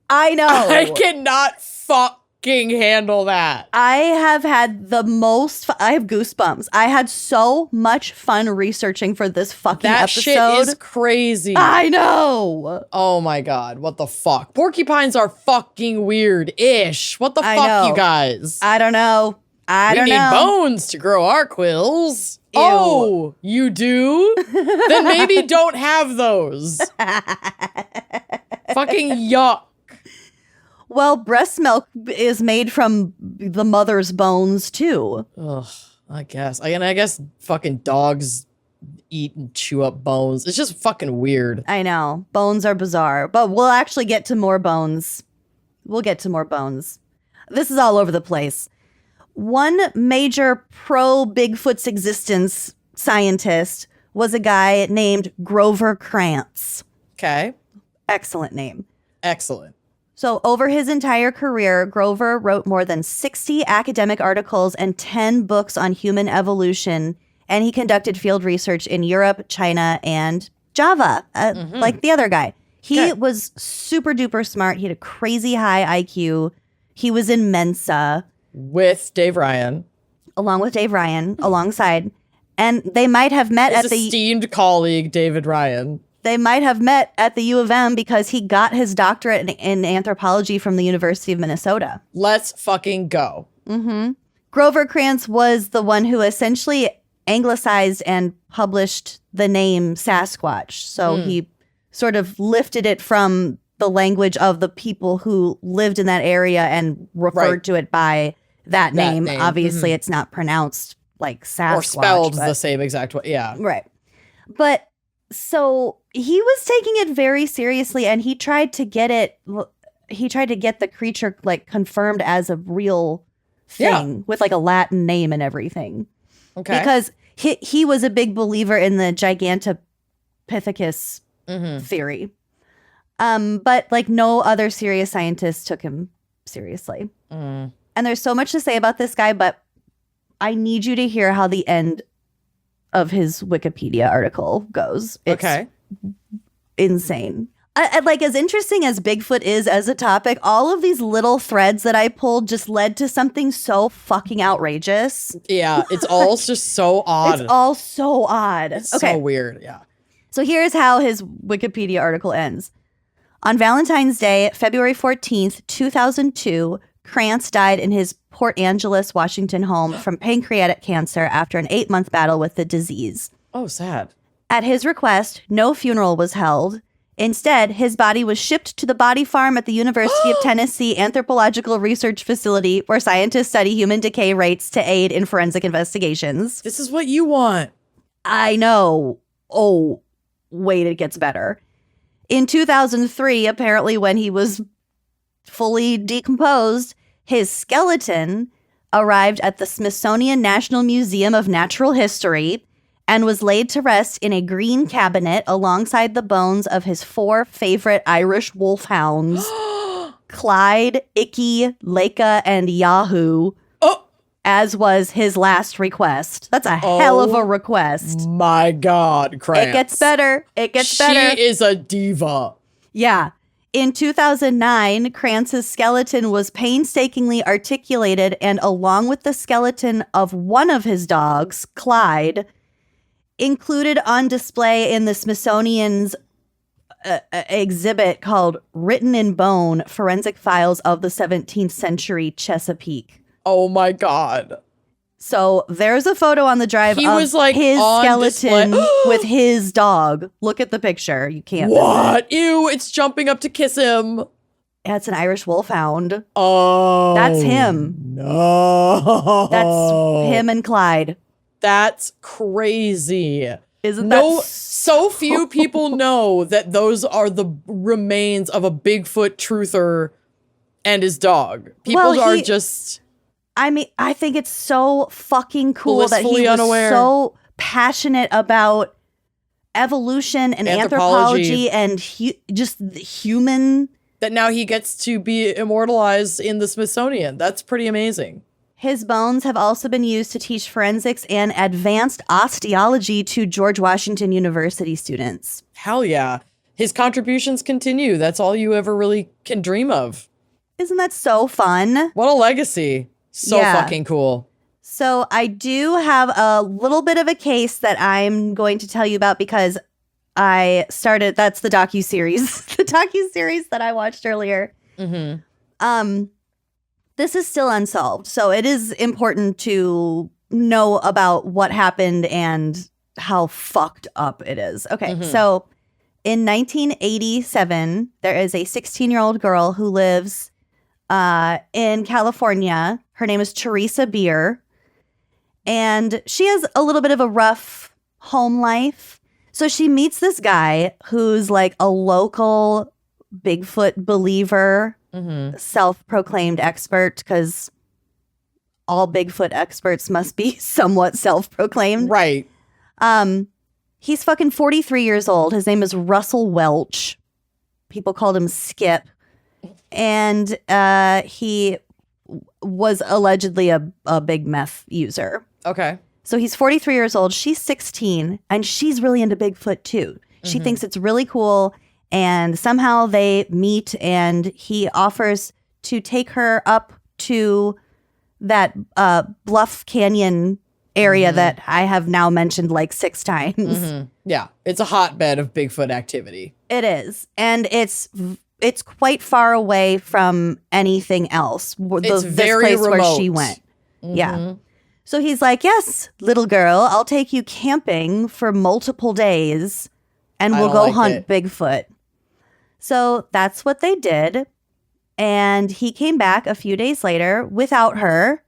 I cannot fucking handle that. I have had I have goosebumps. I had so much fun researching for this fucking episode. That shit is crazy. I know. Oh my God. What the fuck? Porcupines are fucking weird-ish. What the fuck, know. you guys? I don't know. We need bones to grow our quills. Ew. Oh, you do? Then maybe don't have those. Fucking yuck. Well, breast milk is made from the mother's bones too. Ugh, I guess. I guess fucking dogs eat and chew up bones. It's just fucking weird. I know. Bones are bizarre, but we'll actually get to more bones. We'll get to more bones. This is all over the place. One major pro-Bigfoot's existence scientist was a guy named Grover Krantz. Okay. Excellent name. Excellent. So over his entire career, Grover wrote more than 60 academic articles and 10 books on human evolution, and he conducted field research in Europe, China, and Java, like the other guy. He was super duper smart. He had a crazy high IQ. He was in Mensa. With Dave Ryan. Along with Dave Ryan, alongside. And they might have met His esteemed colleague, David Ryan. They might have met at the U of M because he got his doctorate in anthropology from the University of Minnesota. Let's fucking go. Mm-hmm. Grover Krantz was the one who essentially anglicized and published the name Sasquatch. So he sort of lifted it from the language of the people who lived in that area and referred to it by that name. Obviously, it's not pronounced like Sasquatch. Or spelled the same exact way. Yeah. Right. But so he was taking it very seriously, and he tried to get the creature like confirmed as a real thing with like a Latin name and everything. Okay. Because he was a big believer in the Gigantopithecus theory. But like no other serious scientists took him seriously. And there's so much to say about this guy, but I need you to hear how the end of his Wikipedia article goes. It's insane. Like, as interesting as Bigfoot is as a topic, all of these little threads that I pulled just led to something so fucking outrageous. Yeah, it's all just so odd. It's all so odd. It's so weird, yeah. So here's how his Wikipedia article ends. On Valentine's Day, February 14th, 2002, Krantz died in his Port Angeles, Washington home from pancreatic cancer after an 8-month battle with the disease. Oh, sad. At his request, no funeral was held. Instead, his body was shipped to the body farm at the University of Tennessee Anthropological Research Facility, where scientists study human decay rates to aid in forensic investigations. This is what you want. I know. Oh, wait, it gets better. In 2003, apparently when he was fully decomposed, his skeleton arrived at the Smithsonian National Museum of Natural History and was laid to rest in a green cabinet alongside the bones of his 4 favorite Irish wolfhounds, Clyde, Icky, Leica, and Yahoo, as was his last request. That's a hell of a request. My God, Krantz. It gets better. It gets better. She is a diva. Yeah. In 2009, Krantz's skeleton was painstakingly articulated, and along with the skeleton of one of his dogs, Clyde, included on display in the Smithsonian's exhibit called Written in Bone, Forensic Files of the 17th Century Chesapeake. Oh my God. So there's a photo on the drive He of was like his on skeleton display. with his dog. Look at the picture. You can't miss it. What? Ew, it's jumping up to kiss him. That's an Irish wolfhound. Oh. That's him. No. That's him and Clyde. That's crazy. Isn't No, that so few people know that those are the remains of a Bigfoot truther and his dog. People are just... I mean, I think it's so fucking cool that he blissfully was unaware. so passionate about evolution and anthropology and just the human. That now he gets to be immortalized in the Smithsonian. That's pretty amazing. His bones have also been used to teach forensics and advanced osteology to George Washington University students. Hell yeah. His contributions continue. That's all you ever really can dream of. Isn't that so fun? What a legacy. So fucking cool. So I do have a little bit of a case that I'm going to tell you about because I started, that's the docuseries, the docuseries that I watched earlier. Mm-hmm. This is still unsolved. So it is important to know about what happened and how fucked up it is. Okay, so in 1987, there is a 16-year-old girl who lives in California. Her name is Theresa Bier. And she has a little bit of a rough home life. So she meets this guy who's like a local Bigfoot believer, self-proclaimed expert, because all Bigfoot experts must be somewhat self-proclaimed. Right. He's fucking 43 years old. His name is Russell Welch. People called him Skip. And he was allegedly a big meth user. Okay. So he's 43 years old. She's 16, and she's really into Bigfoot too. She thinks it's really cool, and somehow they meet, and he offers to take her up to that Bluff Canyon area that I have now mentioned like 6 times. Yeah, it's a hotbed of Bigfoot activity. It is, and it's quite far away from anything else. It's this very place remote. where she went. Yeah. So he's like, yes, little girl, I'll take you camping for multiple days and we'll go hunt Bigfoot. So that's what they did. And he came back a few days later without her.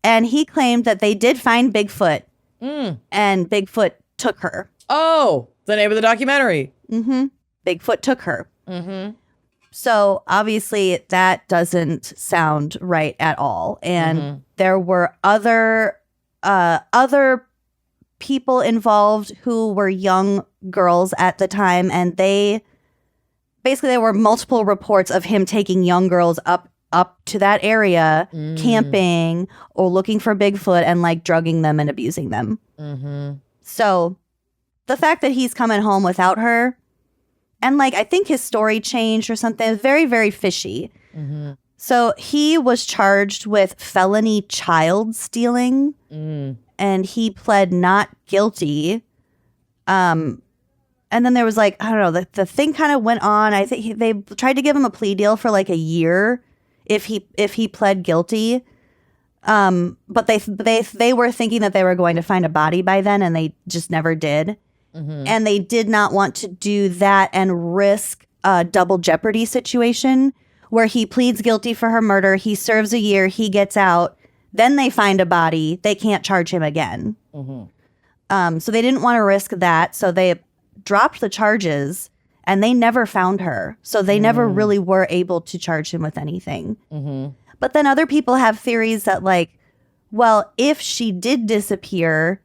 And he claimed that they did find Bigfoot. And Bigfoot took her. Oh, the name of the documentary. Bigfoot took her. So obviously that doesn't sound right at all. And there were other people involved who were young girls at the time, and there were multiple reports of him taking young girls up to that area, camping or looking for Bigfoot and like drugging them and abusing them. Mm-hmm. So the fact that he's coming home without her, and like I think his story changed or something, is very, very fishy. Mm-hmm. So he was charged with felony child stealing, and he pled not guilty. And then there was like, I don't know, the thing kind of went on. I think they tried to give him a plea deal for like a year if he pled guilty. But they were thinking that they were going to find a body by then, and they just never did. Mm-hmm. And they did not want to do that and risk a double jeopardy situation where he pleads guilty for her murder, he serves a year, he gets out, then they find a body, they can't charge him again. Mm-hmm. So they didn't want to risk that, so they dropped the charges, and they never found her. So they never really were able to charge him with anything. Mm-hmm. But then other people have theories that like, well, if she did disappear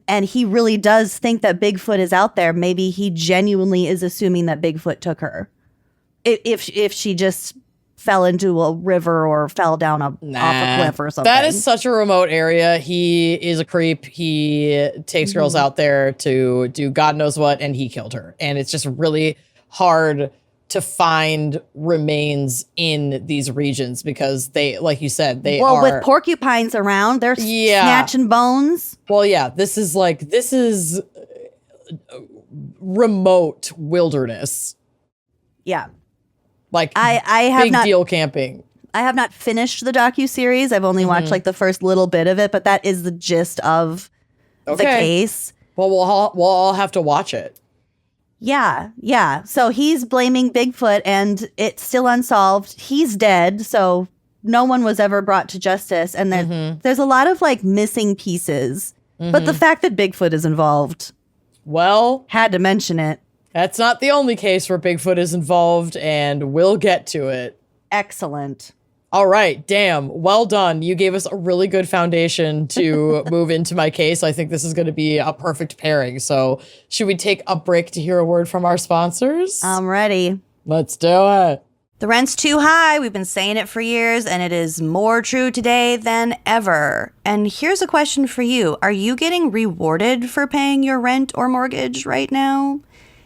and he really does think that Bigfoot is out there, maybe he genuinely is assuming that Bigfoot took her. If she just fell into a river or fell down off a cliff or something. That is such a remote area. He is a creep. He takes girls out there to do God knows what, and he killed her. And it's just really hard to find remains in these regions because they, like you said, they are... Well, with porcupines around, they're snatching bones. Well, yeah, this is remote wilderness. Yeah. Like I have big deal camping. I have not finished the docuseries. I've only watched like the first little bit of it, but that is the gist of the case. Well, we'll all have to watch it. Yeah. So he's blaming Bigfoot, and it's still unsolved. He's dead, so no one was ever brought to justice. And there's a lot of like missing pieces. But the fact that Bigfoot is involved, well, had to mention it. That's not the only case where Bigfoot is involved, and we'll get to it. Excellent. All right, damn, well done. You gave us a really good foundation to move into my case. I think this is going to be a perfect pairing. So should we take a break to hear a word from our sponsors? I'm ready. Let's do it. The rent's too high. We've been saying it for years, and it is more true today than ever. And here's a question for you. Are you getting rewarded for paying your rent or mortgage right now?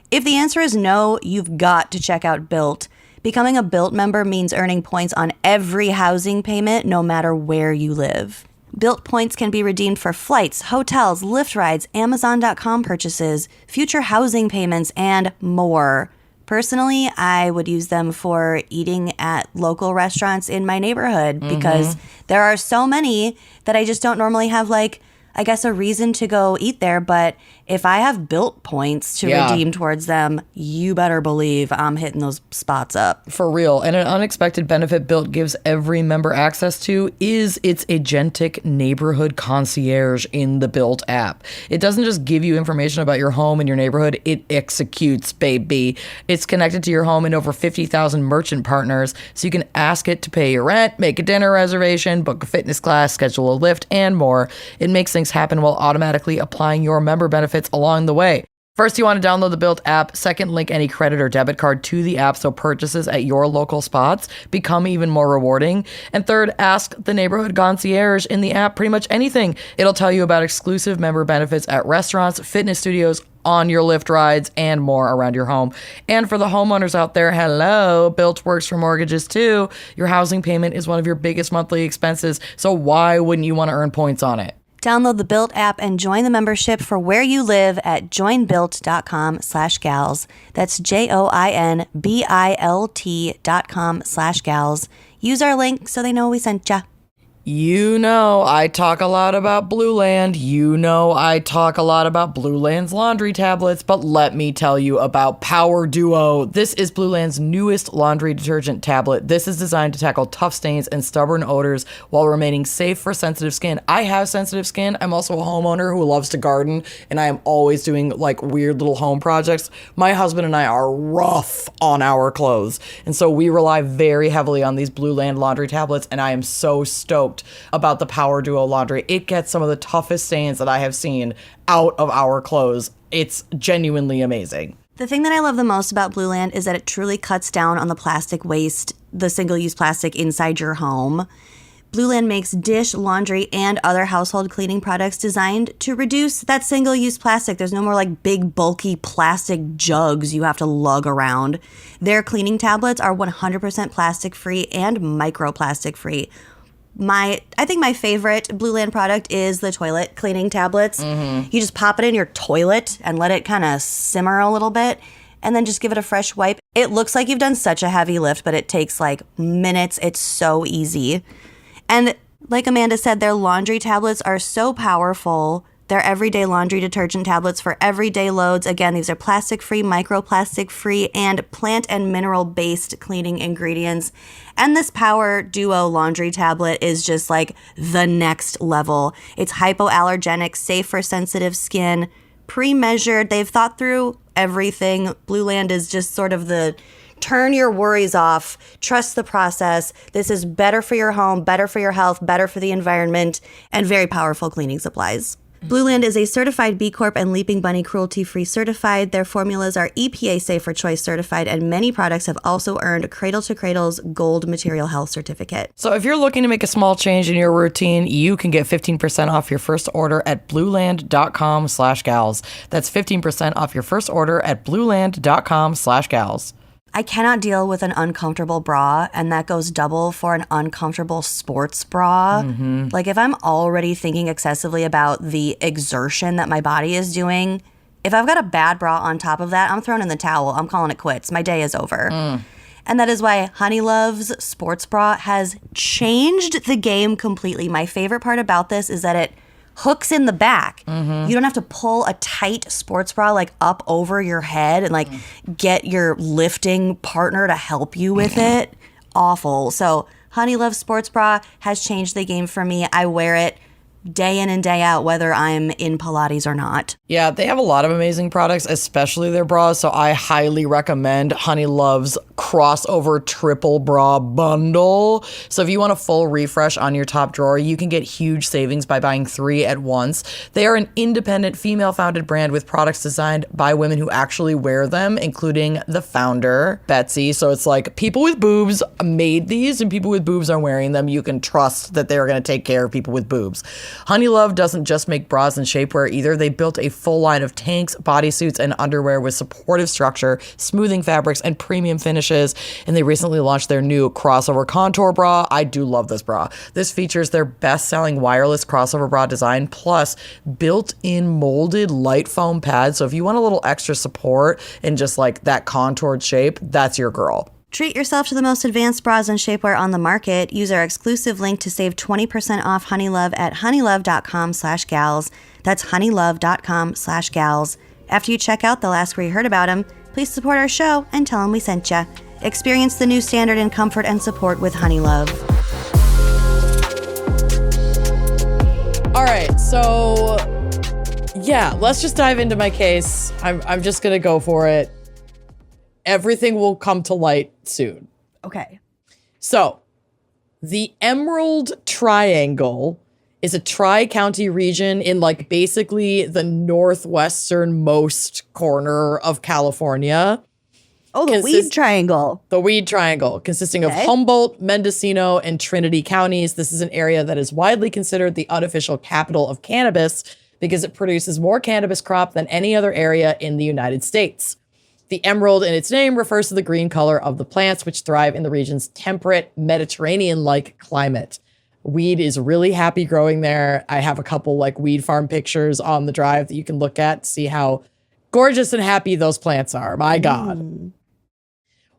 If the answer is no, you've got to check out Built. Becoming a Built member means earning points on every housing payment, no matter where you live. Built points can be redeemed for flights, hotels, Lyft rides, Amazon.com purchases, future housing payments, and more. Personally, I would use them for eating at local restaurants in my neighborhood because there are so many that I just don't normally have, like, I guess a reason to go eat there. But if I have Built points to redeem towards them, you better believe I'm hitting those spots up. For real. And an unexpected benefit Built gives every member access to is its agentic neighborhood concierge in the Built app. It doesn't just give you information about your home and your neighborhood, it executes, baby. It's connected to your home and over 50,000 merchant partners, so you can ask it to pay your rent, make a dinner reservation, book a fitness class, schedule a lift, and more. It makes things happen while automatically applying your member benefits along the way. First, you want to download the Built app. Second, link any credit or debit card to the app so purchases at your local spots become even more rewarding. And third, ask the neighborhood concierge in the app pretty much anything. It'll tell you about exclusive member benefits at restaurants, fitness studios, on your Lyft rides, and more around your home. And for the homeowners out there, hello, Built works for mortgages too. Your housing payment is one of your biggest monthly expenses, so why wouldn't you want to earn points on it? Download the Built app and join the membership for where you live at joinbuilt.com/gals. That's JOINBILT.com/gals. Use our link so they know we sent ya. You know I talk a lot about Blue Land. You know I talk a lot about Blue Land's laundry tablets, but let me tell you about Power Duo. This is Blue Land's newest laundry detergent tablet. This is designed to tackle tough stains and stubborn odors while remaining safe for sensitive skin. I have sensitive skin. I'm also a homeowner who loves to garden, and I am always doing like weird little home projects. My husband and I are rough on our clothes, and so we rely very heavily on these Blue Land laundry tablets, and I am so stoked stoked about the Power Duo laundry. It gets some of the toughest stains that I have seen out of our clothes. It's genuinely amazing. The thing that I love the most about Blue Land is that it truly cuts down on the plastic waste, the single-use plastic inside your home. Blue Land makes dish, laundry, and other household cleaning products designed to reduce that single-use plastic. There's no more like big, bulky plastic jugs you have to lug around. Their cleaning tablets are 100% plastic-free and microplastic-free. I think my favorite Blue Land product is the toilet cleaning tablets. You just pop it in your toilet and let it kind of simmer a little bit, and then just give it a fresh wipe. It looks like you've done such a heavy lift, but it takes like minutes. It's so easy. And like Amanda said, their laundry tablets are so powerful. They're everyday laundry detergent tablets for everyday loads. Again, these are plastic-free, microplastic-free, and plant and mineral-based cleaning ingredients. And this Power Duo laundry tablet is just like the next level. It's hypoallergenic, safe for sensitive skin, pre-measured. They've thought through everything. Blue Land is just sort of the turn your worries off, trust the process. This is better for your home, better for your health, better for the environment, and very powerful cleaning supplies. Blue Land is a certified B Corp and Leaping Bunny cruelty-free certified. Their formulas are EPA Safe for Choice certified, and many products have also earned Cradle to Cradle's Gold Material Health Certificate. So if you're looking to make a small change in your routine, you can get 15% off your first order at blueland.com/gals. That's 15% off your first order at blueland.com/gals. I cannot deal with an uncomfortable bra, and that goes double for an uncomfortable sports bra. Like if I'm already thinking excessively about the exertion that my body is doing, if I've got a bad bra on top of that, I'm throwing in the towel. I'm calling it quits. My day is over. And that is why Honeylove's sports bra has changed the game completely. My favorite part about this is that it hooks in the back. You don't have to pull a tight sports bra like up over your head and like get your lifting partner to help you with it. Awful. So Honeylove sports bra has changed the game for me. I wear it day in and day out, whether I'm in Pilates or not. Yeah, they have a lot of amazing products, especially their bras. So I highly recommend Honeylove's crossover triple bra bundle. So if you want a full refresh on your top drawer, you can get huge savings by buying 3 at once. They are an independent female-founded brand with products designed by women who actually wear them, including the founder, Betsy. So it's like people with boobs made these and people with boobs are wearing them. You can trust that they're going to take care of people with boobs. Honeylove doesn't just make bras and shapewear either. They built a full line of tanks, bodysuits, and underwear with supportive structure, smoothing fabrics, and premium finishes. And they recently launched their new crossover contour bra. I do love this bra. This features their best-selling wireless crossover bra design, plus built-in molded light foam pads. So if you want a little extra support and just like that contoured shape, that's your girl. Treat yourself to the most advanced bras and shapewear on the market. Use our exclusive link to save 20% off Honeylove at honeylove.com/gals. That's honeylove.com/gals. After you check out, they'll ask where you heard about them. Please support our show and tell them we sent you. Experience the new standard in comfort and support with Honeylove. All right, so yeah, let's just dive into my case. I'm just gonna go for it. Everything will come to light soon. Okay. So, the Emerald Triangle is a tri-county region in like basically the northwesternmost corner of California. Oh, the Weed Triangle. The Weed Triangle, consisting of Humboldt, Mendocino, and Trinity counties. This is an area that is widely considered the unofficial capital of cannabis because it produces more cannabis crop than any other area in the United States. The emerald in its name refers to the green color of the plants, which thrive in the region's temperate, Mediterranean-like climate. Weed is really happy growing there. I have a couple like weed farm pictures on the drive that you can look at to see how gorgeous and happy those plants are. My God.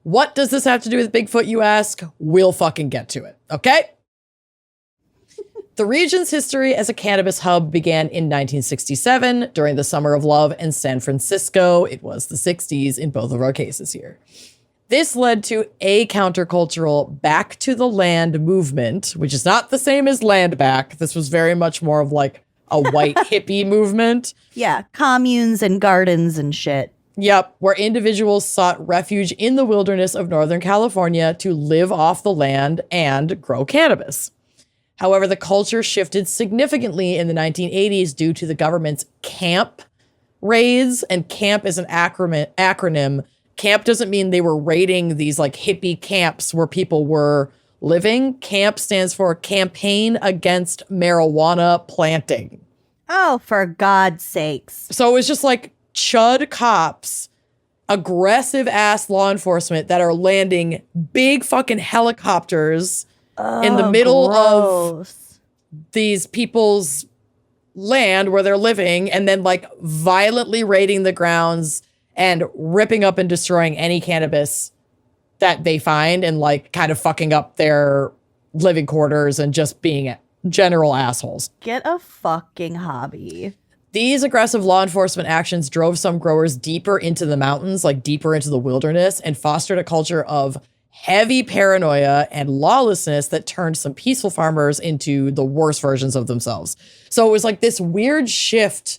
What does this have to do with Bigfoot, you ask? We'll fucking get to it, okay? The region's history as a cannabis hub began in 1967 during the Summer of Love in San Francisco. It was the 60s in both of our cases here. This led to a countercultural back to the land movement, which is not the same as land back. This was very much more of like a white hippie movement. Yeah, communes and gardens and shit. Yep, where individuals sought refuge in the wilderness of Northern California to live off the land and grow cannabis. However, the culture shifted significantly in the 1980s due to the government's camp raids, and camp is an acronym. Camp doesn't mean they were raiding these like hippie camps where people were living. Camp stands for Campaign Against Marijuana Planting. Oh, for God's sakes. So it was just like chud cops, aggressive ass law enforcement that are landing big fucking helicopters in the middle of these people's land where they're living, and then like violently raiding the grounds and ripping up and destroying any cannabis that they find, and like kind of fucking up their living quarters and just being general assholes. Get a fucking hobby. These aggressive law enforcement actions drove some growers deeper into the mountains, like deeper into the wilderness, and fostered a culture of heavy paranoia and lawlessness that turned some peaceful farmers into the worst versions of themselves. So it was like this weird shift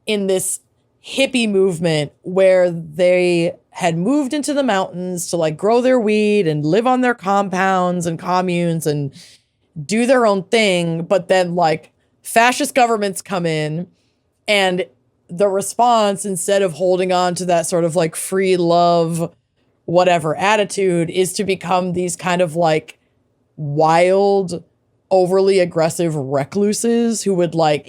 in this hippie movement where they had moved into the mountains to like grow their weed and live on their compounds and communes and do their own thing. But then like fascist governments come in, and the response, instead of holding on to that sort of like free love, whatever attitude, is to become these kind of like wild, overly aggressive recluses who would like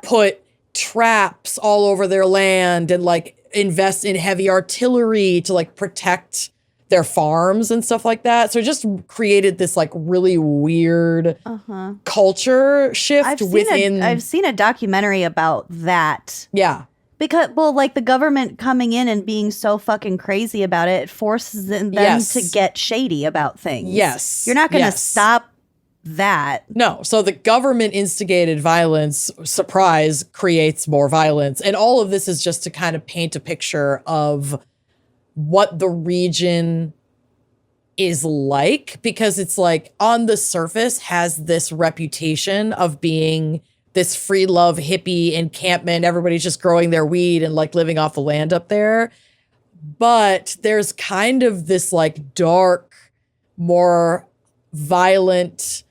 put traps all over their land and like invest in heavy artillery to like protect their farms and stuff like that. So it just created this like really weird culture shift I've seen a documentary about that. Yeah. Because, well, like the government coming in and being so fucking crazy about it forces them to get shady about things. Yes. You're not going to stop that. No. So the government instigated violence, surprise, creates more violence. And all of this is just to kind of paint a picture of what the region is like, because it's like on the surface has this reputation of being this free love hippie encampment. Everybody's just growing their weed and like living off the land up there. But there's kind of this like dark, more violent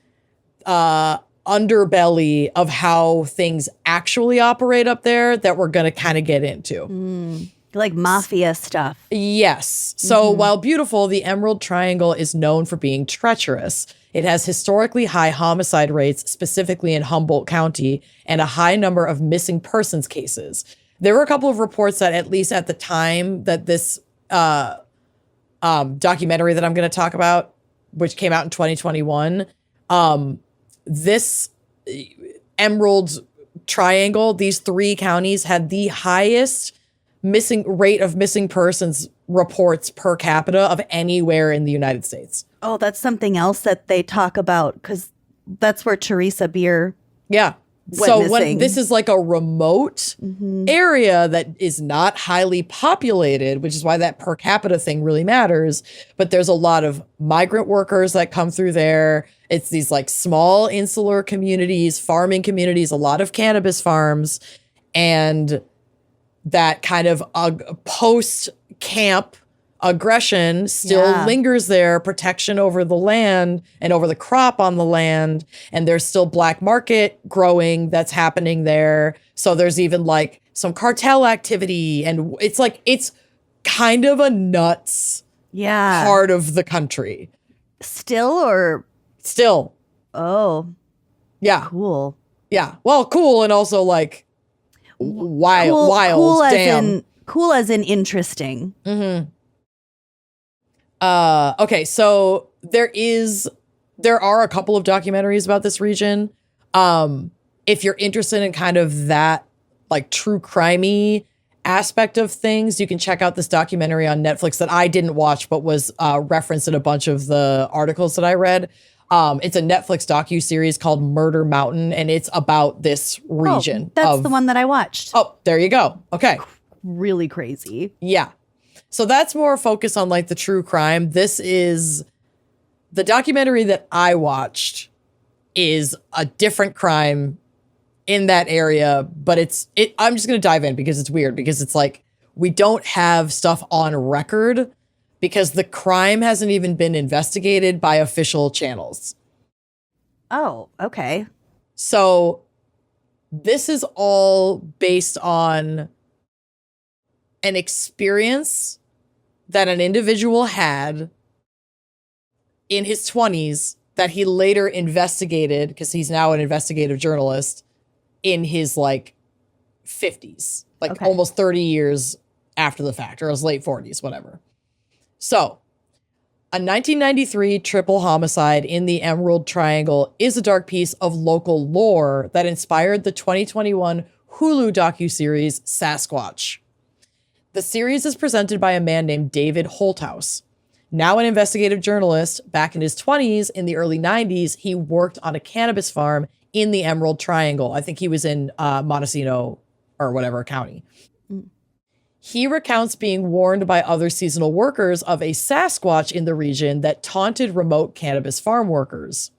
underbelly of how things actually operate up there that we're going to kind of get into. Like mafia stuff. Yes. So while beautiful, the Emerald Triangle is known for being treacherous. It has historically high homicide rates, specifically in Humboldt County, and a high number of missing persons cases. There were a couple of reports that, at least at the time that this documentary that I'm going to talk about, which came out in 2021, this Emerald Triangle, these three counties had the highest rate of missing persons reports per capita of anywhere in the United States. Oh, that's something else that they talk about, because that's where Theresa Bier went missing. When this is like a remote area that is not highly populated, which is why that per capita thing really matters. But there's a lot of migrant workers that come through there. It's these like small insular communities, farming communities, a lot of cannabis farms, and that kind of post-camp aggression still lingers there, protection over the land and over the crop on the land. And there's still black market growing that's happening there. So there's even like some cartel activity. And it's like, it's kind of a nuts part of the country. Still? Oh. Yeah. Cool. Yeah. Well, cool. And also like wild. Cool as in interesting. Okay, so there are a couple of documentaries about this region. If you're interested in kind of that like true crimey aspect of things, you can check out this documentary on Netflix that I didn't watch, but was referenced in a bunch of the articles that I read. It's a Netflix docuseries called Murder Mountain, and it's about this region. That's the one that I watched. Oh, there you go. Okay. Really crazy. Yeah. So that's more focused on like the true crime. This is the documentary that I watched is a different crime in that area, but I'm just going to dive in because it's weird, because it's like, we don't have stuff on record because the crime hasn't even been investigated by official channels. Oh, okay. So this is all based on an experience that an individual had in his 20s that he later investigated, because he's now an investigative journalist, in his like 50s, like almost 30 years after the fact, or his late 40s, whatever. So a 1993 triple homicide in the Emerald Triangle is a dark piece of local lore that inspired the 2021 Hulu docuseries Sasquatch. The series is presented by a man named David Holthouse. Now an investigative journalist, back in his 20s, in the early 90s, he worked on a cannabis farm in the Emerald Triangle. I think he was in Montesino or whatever county. He recounts being warned by other seasonal workers of a Sasquatch in the region that taunted remote cannabis farm workers.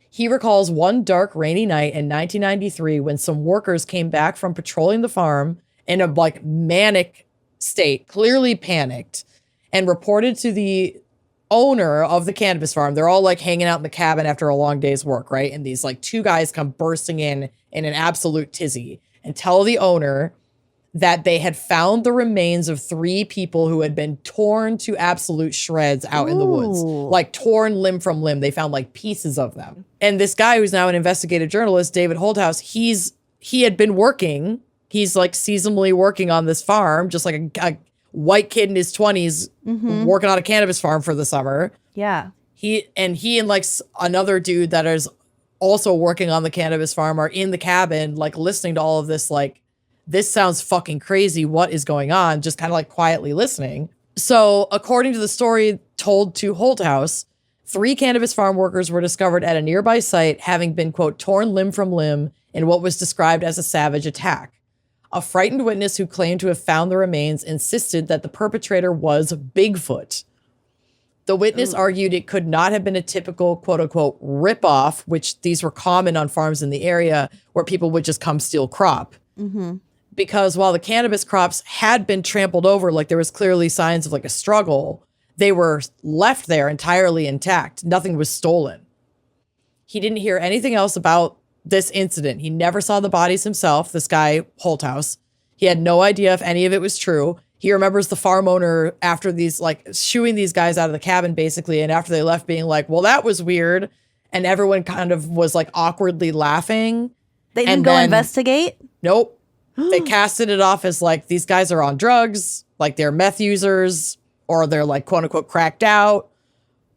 He recalls one dark, rainy night in 1993 when some workers came back from patrolling the farm in a like manic state, clearly panicked, and reported to the owner of the cannabis farm. They're all like hanging out in the cabin after a long day's work, right? And these like two guys come bursting in an absolute tizzy and tell the owner that they had found the remains of 3 people who had been torn to absolute shreds out in the woods, like torn limb from limb. They found like pieces of them. And this guy who's now an investigative journalist, David Holthouse, he had been working. He's like seasonally working on this farm, just like a white kid in his 20s working on a cannabis farm for the summer. Yeah. He and like another dude that is also working on the cannabis farm are in the cabin, like listening to all of this, like, this sounds fucking crazy. What is going on? Just kind of like quietly listening. So according to the story told to Holthouse, 3 cannabis farm workers were discovered at a nearby site having been, quote, torn limb from limb in what was described as a savage attack. A frightened witness who claimed to have found the remains insisted that the perpetrator was Bigfoot. The witness argued it could not have been a typical, quote unquote, rip-off, which these were common on farms in the area where people would just come steal crop. Because while the cannabis crops had been trampled over, like there was clearly signs of like a struggle, they were left there entirely intact. Nothing was stolen. He didn't hear anything else about this incident. He never saw the bodies himself, this guy, Holthouse. He had no idea if any of it was true. He remembers the farm owner after these, like, shooing these guys out of the cabin, basically, and after they left being like, well, that was weird. And everyone kind of was, like, awkwardly laughing. They didn't go investigate? Nope. They casted it off as, like, these guys are on drugs, like, they're meth users, or they're, like, quote-unquote cracked out.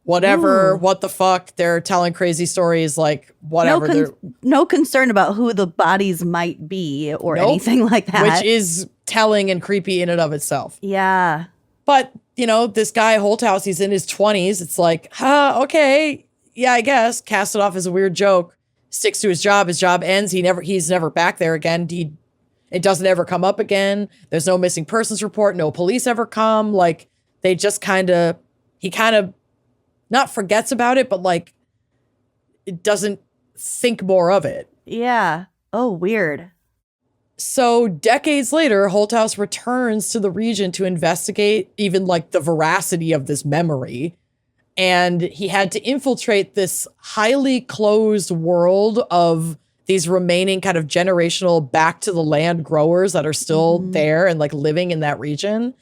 Whatever, what the fuck, they're telling crazy stories, like whatever. No concern about who the bodies might be or anything like that. Which is telling and creepy in and of itself. Yeah. But, you know, this guy, Holthouse, he's in his 20s. It's like, okay, yeah, I guess. Cast it off as a weird joke. Sticks to his job. His job ends. He's never back there again. It doesn't ever come up again. There's no missing persons report. No police ever come. Like, they just he kind of, not forgets about it, but like it doesn't think more of it. Yeah. Oh, weird. So decades later, Holthouse returns to the region to investigate even like the veracity of this memory. And he had to infiltrate this highly closed world of these remaining kind of generational back to the land growers that are still there and like living in that region,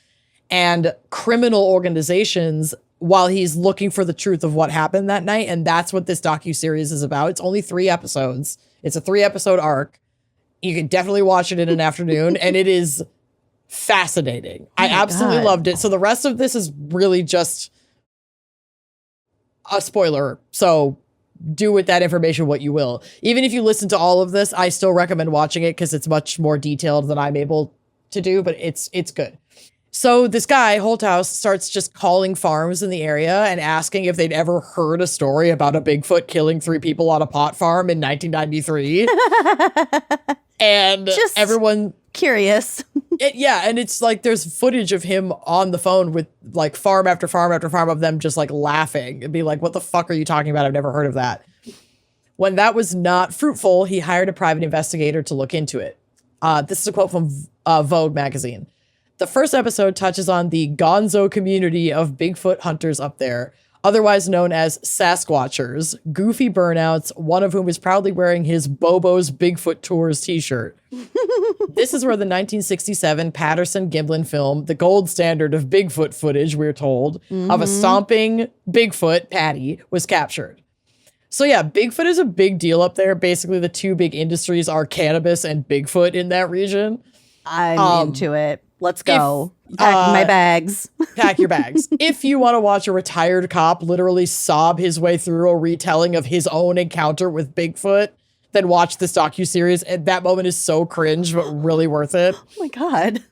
and criminal organizations, while he's looking for the truth of what happened that night. And that's what this docuseries is about. It's only 3 episodes. It's a 3-episode arc. You can definitely watch it in an afternoon, and it is fascinating. I absolutely loved it. So the rest of this is really just a spoiler. So do with that information what you will. Even if you listen to all of this, I still recommend watching it because it's much more detailed than I'm able to do, but it's good. So this guy, Holthouse, starts just calling farms in the area and asking if they'd ever heard a story about a Bigfoot killing 3 people on a pot farm in 1993. And just everyone... curious. And it's like there's footage of him on the phone with like farm after farm after farm of them just like laughing and be like, what the fuck are you talking about? I've never heard of that. When that was not fruitful, he hired a private investigator to look into it. This is a quote from Vogue magazine. The first episode touches on the gonzo community of Bigfoot hunters up there. otherwise known as Sasquatchers, goofy burnouts, one of whom is proudly wearing his Bobo's Bigfoot Tours t-shirt. This is where the 1967 Patterson-Gimlin film, the gold standard of Bigfoot footage, we're told, of a stomping Bigfoot, Patty, was captured. So yeah, Bigfoot is a big deal up there. Basically, the two big industries are cannabis and Bigfoot in that region. I'm into it. Let's go. Pack my bags. Pack your bags. If you want to watch a retired cop literally sob his way through a retelling of his own encounter with Bigfoot, then watch this docuseries. And that moment is so cringe, but really worth it. Oh my God.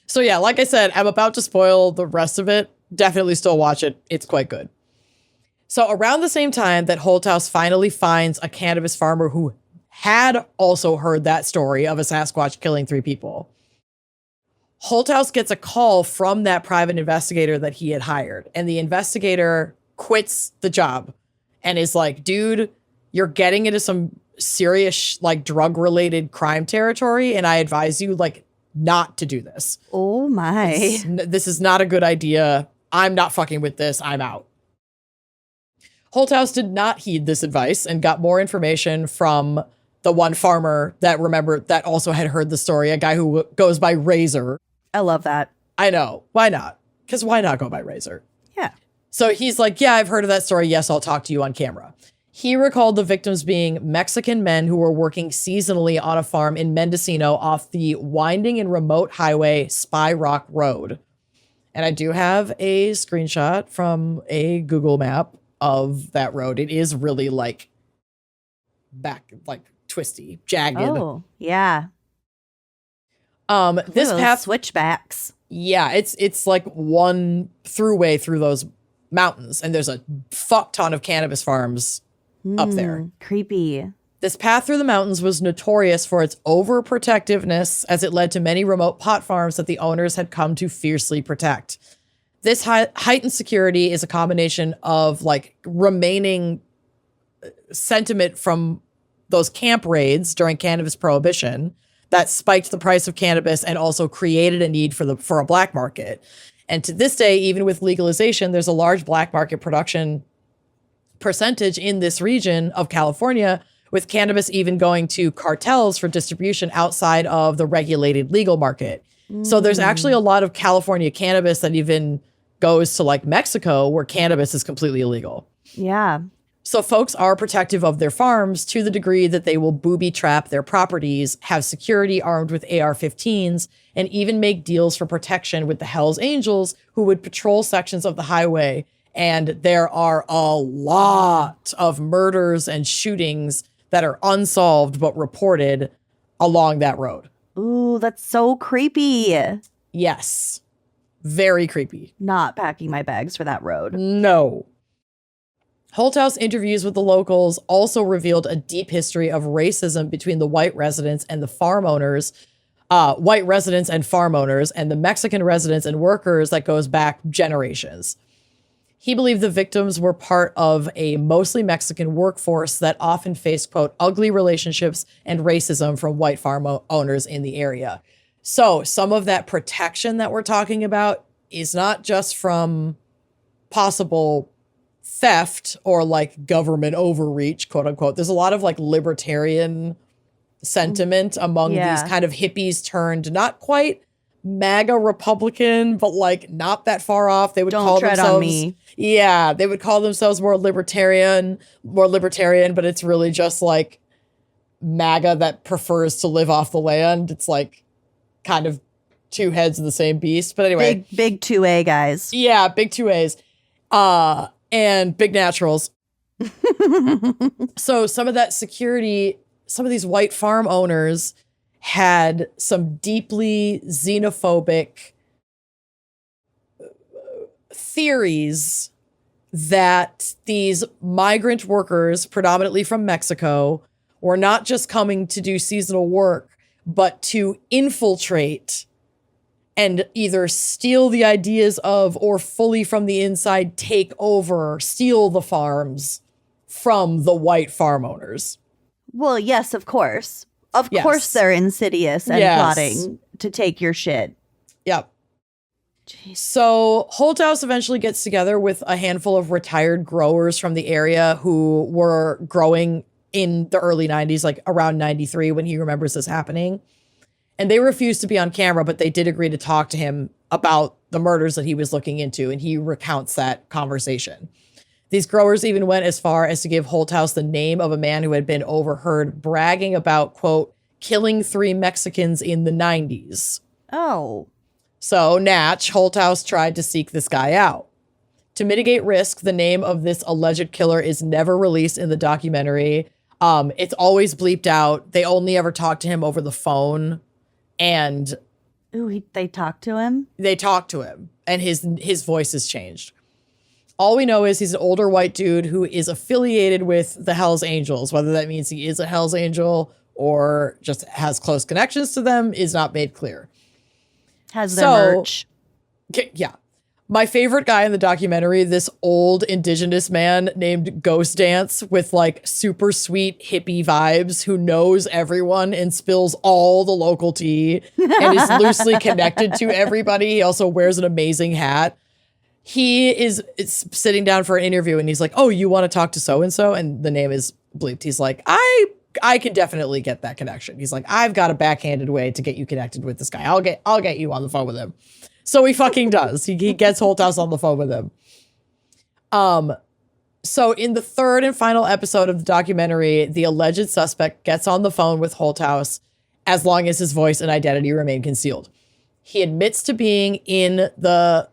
So yeah, like I said, I'm about to spoil the rest of it. Definitely still watch it. It's quite good. So around the same time that Holthouse finally finds a cannabis farmer who had also heard that story of a Sasquatch killing 3 people, Holthouse gets a call from that private investigator that he had hired. And the investigator quits the job and is like, dude, you're getting into some serious like drug-related crime territory, and I advise you like not to do this. Oh my. This is not a good idea. I'm not fucking with this. I'm out. Holthouse did not heed this advice and got more information from the one farmer that also had heard the story, a guy who goes by Razor. I love that. I know. Why not? Because why not go by Razor? Yeah. So he's like, yeah, I've heard of that story. Yes, I'll talk to you on camera. He recalled the victims being Mexican men who were working seasonally on a farm in Mendocino off the winding and remote highway Spy Rock Road. And I do have a screenshot from a Google map of that road. It is really like twisty, jagged. Oh, yeah. This path switchbacks. Yeah, it's like one throughway through those mountains, and there's a fuck ton of cannabis farms up there. Creepy. This path through the mountains was notorious for its overprotectiveness, as it led to many remote pot farms that the owners had come to fiercely protect. This heightened security is a combination of like remaining sentiment from those camp raids during cannabis prohibition that spiked the price of cannabis and also created a need for a black market. And to this day, even with legalization, there's a large black market production percentage in this region of California, with cannabis even going to cartels for distribution outside of the regulated legal market. So there's actually a lot of California cannabis that even goes to like Mexico, where cannabis is completely illegal. Yeah. So folks are protective of their farms to the degree that they will booby trap their properties, have security armed with AR-15s, and even make deals for protection with the Hells Angels, who would patrol sections of the highway. And there are a lot of murders and shootings that are unsolved but reported along that road. Ooh, that's so creepy. Yes. Very creepy. Not packing my bags for that road. No. Holthouse interviews with the locals also revealed a deep history of racism between the white residents and the farm owners, white residents and farm owners, and the Mexican residents and workers that goes back generations. He believed the victims were part of a mostly Mexican workforce that often faced, quote, ugly relationships and racism from white farm owners in the area. So some of that protection that we're talking about is not just from possible theft or like government overreach, quote unquote. There's a lot of like libertarian sentiment among these kind of hippies turned not quite MAGA Republican, but like not that far off. They would call themselves on me. Yeah, they would call themselves more libertarian, but it's really just like MAGA that prefers to live off the land. It's like kind of two heads of the same beast. But anyway. Big 2A guys. Yeah, big 2As. And big naturals. So some of that security, some of these white farm owners had some deeply xenophobic theories that these migrant workers, predominantly from Mexico, were not just coming to do seasonal work, but to infiltrate and either steal the ideas of or fully from the inside take over, steal the farms from the white farm owners. Well, yes, of course. Of course they're insidious and plotting to take your shit. Yep. So Holthouse eventually gets together with a handful of retired growers from the area who were growing in the early 90s, like around 93 when he remembers this happening. And they refused to be on camera, but they did agree to talk to him about the murders that he was looking into. And he recounts that conversation. These growers even went as far as to give Holthouse the name of a man who had been overheard bragging about, quote, killing 3 Mexicans in the 90s. Oh. So Natch, Holthouse tried to seek this guy out. To mitigate risk, the name of this alleged killer is never released in the documentary. It's always bleeped out. They only ever talk to him over the phone. And they talked to him? They talked to him, and his voice has changed. All we know is he's an older white dude who is affiliated with the Hells Angels. Whether that means he is a Hells Angel or just has close connections to them is not made clear. Has their merch. Yeah. My favorite guy in the documentary, this old indigenous man named Ghost Dance with like super sweet hippie vibes who knows everyone and spills all the local tea and is loosely connected to everybody. He also wears an amazing hat. He is sitting down for an interview and he's like, oh, you want to talk to so-and-so? And the name is bleeped. He's like, I can definitely get that connection. He's like, I've got a backhanded way to get you connected with this guy. I'll get you on the phone with him. So he fucking does. He gets Holthouse on the phone with him. So in the third and final episode of the documentary, the alleged suspect gets on the phone with Holthouse as long as his voice and identity remain concealed. He admits to being in the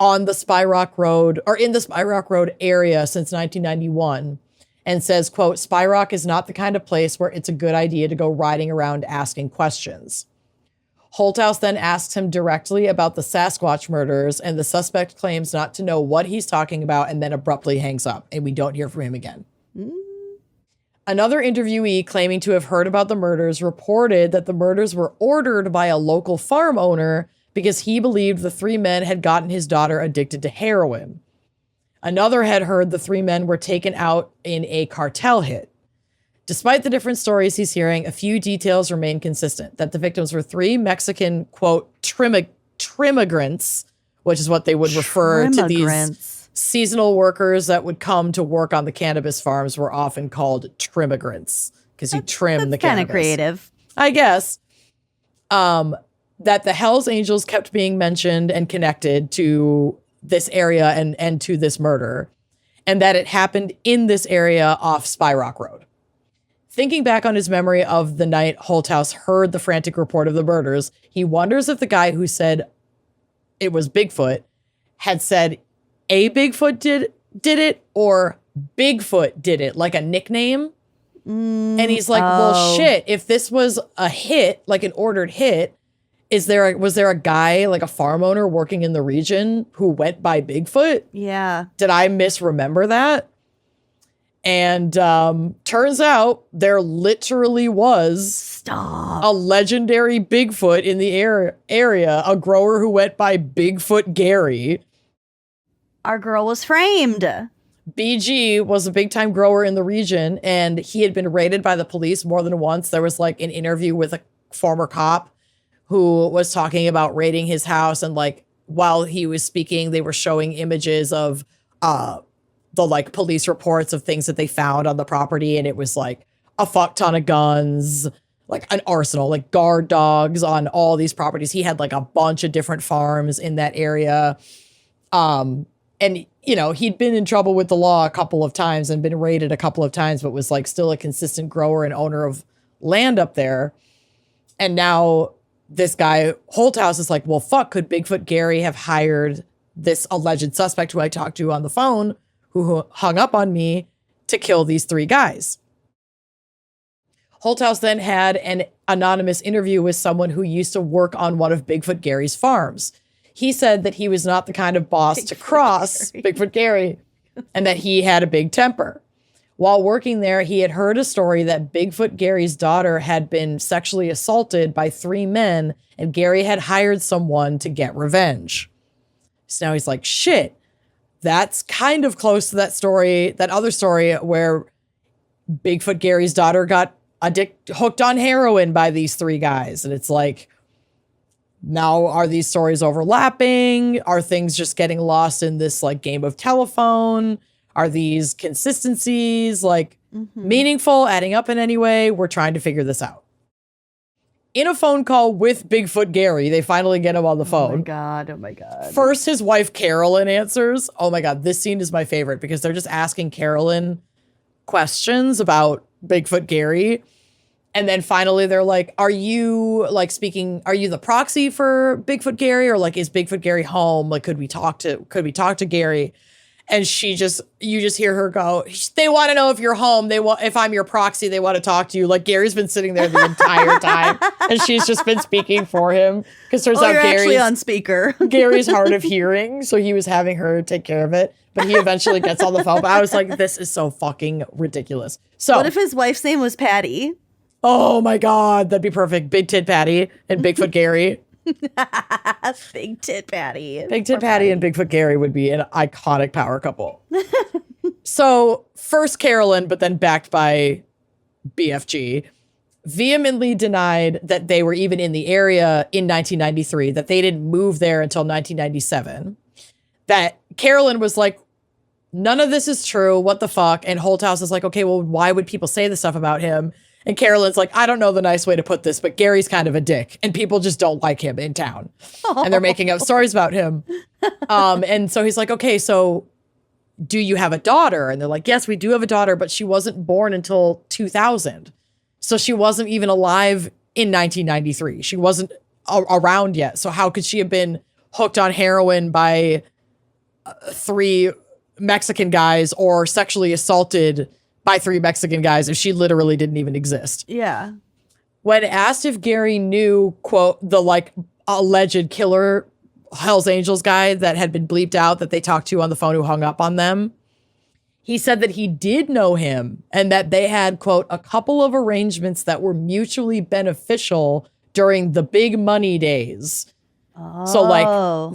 on the Spy Rock Road or in the Spy Rock Road area since 1991 and says, quote, Spy Rock is not the kind of place where it's a good idea to go riding around asking questions. Holthouse then asks him directly about the Sasquatch murders, and the suspect claims not to know what he's talking about and then abruptly hangs up, and we don't hear from him again. Another interviewee claiming to have heard about the murders reported that the murders were ordered by a local farm owner because he believed the 3 men had gotten his daughter addicted to heroin. Another had heard the 3 men were taken out in a cartel hit. Despite the different stories he's hearing, a few details remain consistent, that the victims were 3 Mexican, quote, trimigrants, which is what they would refer to these seasonal workers that would come to work on the cannabis farms were often called trimigrants because you trim the cannabis. Kind of creative. I guess. That the Hells Angels kept being mentioned and connected to this area and to this murder, and that it happened in this area off Spy Rock Road. Thinking back on his memory of the night Holthouse heard the frantic report of the murders, he wonders if the guy who said it was Bigfoot had said a Bigfoot did it or Bigfoot did it, like a nickname. And he's like, well, shit, if this was a hit, like an ordered hit, was there a guy, like a farm owner working in the region who went by Bigfoot? Yeah. Did I misremember that? And turns out there literally was a legendary Bigfoot in the area, a grower who went by Bigfoot Gary. Our girl was framed. BG was a big time grower in the region, and he had been raided by the police more than once. There was like an interview with a former cop who was talking about raiding his house. And like, while he was speaking, they were showing images of the like police reports of things that they found on the property. And it was like a fuck ton of guns, like an arsenal, like guard dogs on all these properties. He had like a bunch of different farms in that area. And you know, he'd been in trouble with the law a couple of times and been raided a couple of times, but was like still a consistent grower and owner of land up there. And now this guy, Holthouse, is like, well, fuck, could Bigfoot Gary have hired this alleged suspect who I talked to on the phone, who hung up on me, to kill these 3 guys? Holthouse then had an anonymous interview with someone who used to work on one of Bigfoot Gary's farms. He said that he was not the kind of boss to cross Bigfoot Gary and that he had a big temper. While working there, he had heard a story that Bigfoot Gary's daughter had been sexually assaulted by 3 men, and Gary had hired someone to get revenge. So now he's like, shit, that's kind of close to that story, that other story where Bigfoot Gary's daughter got hooked on heroin by these 3 guys. And it's like, now are these stories overlapping? Are things just getting lost in this like game of telephone? Are these consistencies like meaningful, adding up in any way? We're trying to figure this out. In a phone call with Bigfoot Gary, they finally get him on the phone. Oh my God. First, his wife Carolyn answers. Oh my God, this scene is my favorite because they're just asking Carolyn questions about Bigfoot Gary. And then finally they're like, are you the proxy for Bigfoot Gary? Or like, is Bigfoot Gary home? Like, could we talk to Gary? And you just hear her go, they want to know if you're home. If I'm your proxy, they want to talk to you. Like Gary's been sitting there the entire time and she's just been speaking for him. Because turns out you're Gary's actually on speaker. Gary's hard of hearing. So he was having her take care of it. But he eventually gets on the phone. But I was like, this is so fucking ridiculous. So What if his wife's name was Patty? Oh my God, that'd be perfect. Big Tit Patty and Bigfoot Gary. Big Tit Patty. Big Tit Patty and Bigfoot Gary would be an iconic power couple. So first Carolyn, but then backed by BFG, vehemently denied that they were even in the area in 1993, that they didn't move there until 1997. That Carolyn was like, none of this is true. What the fuck? And Holthouse is like, okay, well, why would people say this stuff about him? And Carolyn's like, I don't know the nice way to put this, but Gary's kind of a dick and people just don't like him in town. And they're making up stories about him. And so he's like, okay, so do you have a daughter? And they're like, yes, we do have a daughter, but she wasn't born until 2000. So she wasn't even alive in 1993. She wasn't around yet. So how could she have been hooked on heroin by 3 Mexican guys or sexually assaulted by 3 Mexican guys if she literally didn't even exist? Yeah. When asked if Gary knew, quote, the like alleged killer Hell's Angels guy that had been bleeped out that they talked to on the phone who hung up on them, he said that he did know him and that they had, quote, a couple of arrangements that were mutually beneficial during the big money days. So like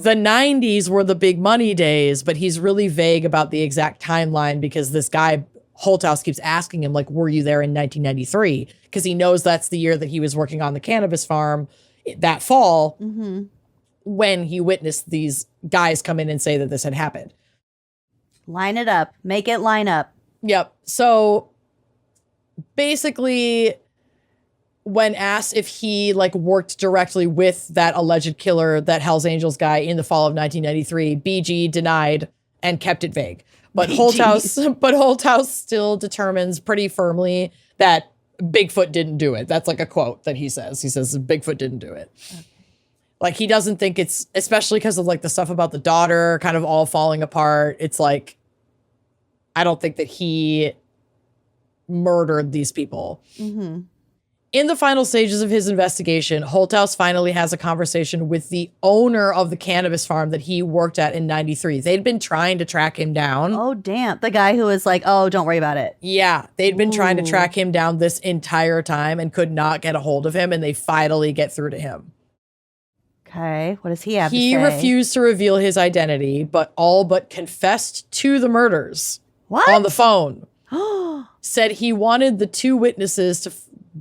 the 90s were the big money days, but he's really vague about the exact timeline because this guy Holthouse keeps asking him, like, were you there in 1993? Because he knows that's the year that he was working on the cannabis farm that fall when he witnessed these guys come in and say that this had happened. Line it up. Make it line up. Yep. So basically, when asked if he like worked directly with that alleged killer, that Hell's Angels guy in the fall of 1993, BG denied and kept it vague. But Holthouse still determines pretty firmly that Bigfoot didn't do it. That's like a quote that he says. He says Bigfoot didn't do it. Okay. Like he doesn't think it's, especially because of like the stuff about the daughter kind of all falling apart. It's like, I don't think that he murdered these people. In the final stages of his investigation, Holthouse finally has a conversation with the owner of the cannabis farm that he worked at in 93. They'd been trying to track him down. Oh, damn. The guy who was like, oh, don't worry about it. Yeah. They'd been trying to track him down this entire time and could not get a hold of him. And they finally get through to him. Okay. What does he have to say? He refused to reveal his identity, but all but confessed to the murders. What? On the phone. Said he wanted the 2 witnesses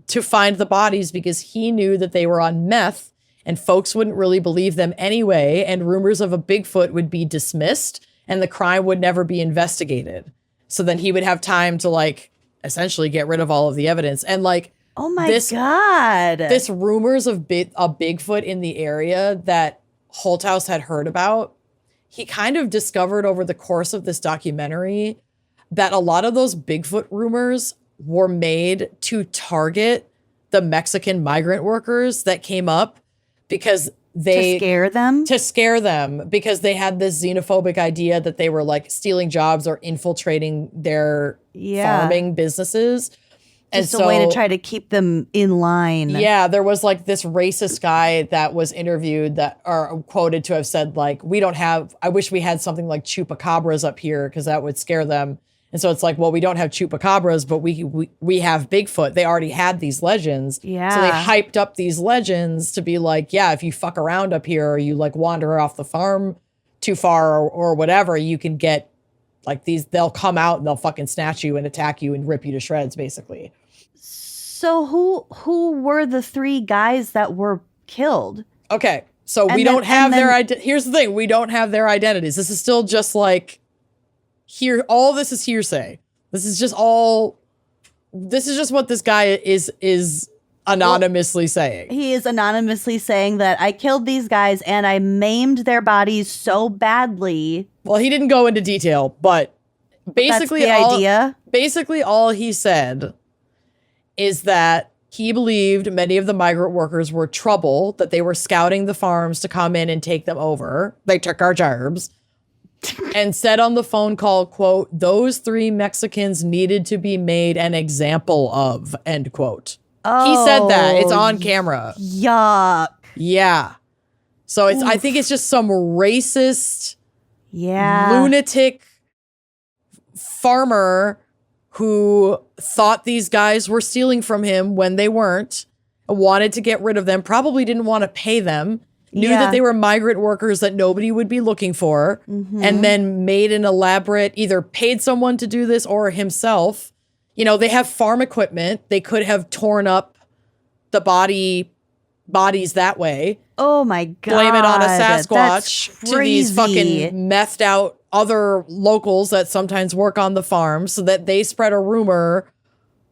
to find the bodies because he knew that they were on meth and folks wouldn't really believe them anyway, and rumors of a Bigfoot would be dismissed and the crime would never be investigated. So then he would have time to like essentially get rid of all of the evidence. And like, oh my God. This rumors of a Bigfoot in the area that Holthouse had heard about, he kind of discovered over the course of this documentary that a lot of those Bigfoot rumors were made to target the Mexican migrant workers that came up because to scare them because they had this xenophobic idea that they were like stealing jobs or infiltrating their farming businesses. Just a way to try to keep them in line. Yeah, there was like this racist guy that was interviewed that are quoted to have said like, I wish we had something like chupacabras up here because that would scare them. And so it's like, well, we don't have chupacabras, but we have Bigfoot. They already had these legends. Yeah. So they hyped up these legends to be like, yeah, if you fuck around up here or you like wander off the farm too far or whatever, you can get like these, they'll come out and they'll fucking snatch you and attack you and rip you to shreds, basically. So who were the 3 guys that were killed? Okay. So we don't have their here's the thing, we don't have their identities. This is still just like all this is hearsay. This is just what this guy is anonymously saying. He is anonymously saying that I killed these guys and I maimed their bodies so badly. Well, he didn't go into detail, but basically all he said is that he believed many of the migrant workers were trouble, that they were scouting the farms to come in and take them over. They took our jobs. And said on the phone call, quote, those 3 Mexicans needed to be made an example of, end quote. He said that. It's on camera. Yuck. Yeah. So I think it's just some racist, lunatic farmer who thought these guys were stealing from him when they weren't, wanted to get rid of them, probably didn't want to pay them, knew that they were migrant workers that nobody would be looking for, and then made an elaborate, either paid someone to do this or himself. You know, they have farm equipment. They could have torn up the bodies that way. Oh my God. Blame it on a Sasquatch to these fucking methed out other locals that sometimes work on the farm, so that they spread a rumor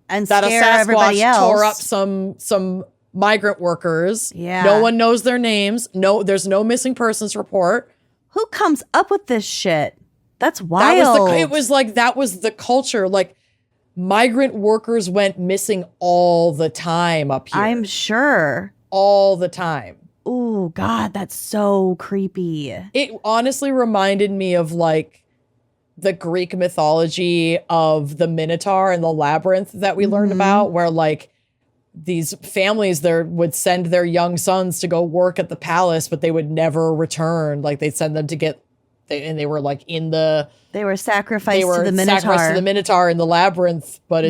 and that a everybody Sasquatch else. tore up some migrant workers. Yeah. No one knows their names. No, there's no missing persons report. Who comes up with this shit? That's wild. That was the culture. Like, migrant workers went missing all the time up here. I'm sure. All the time. Oh, God, that's so creepy. It honestly reminded me of like the Greek mythology of the Minotaur and the labyrinth that we learned about, where like these families there would send their young sons to go work at the palace, but they would never return. Like they'd send them to they were like they were sacrificed to the Minotaur. Sacrificed to the Minotaur in the labyrinth, but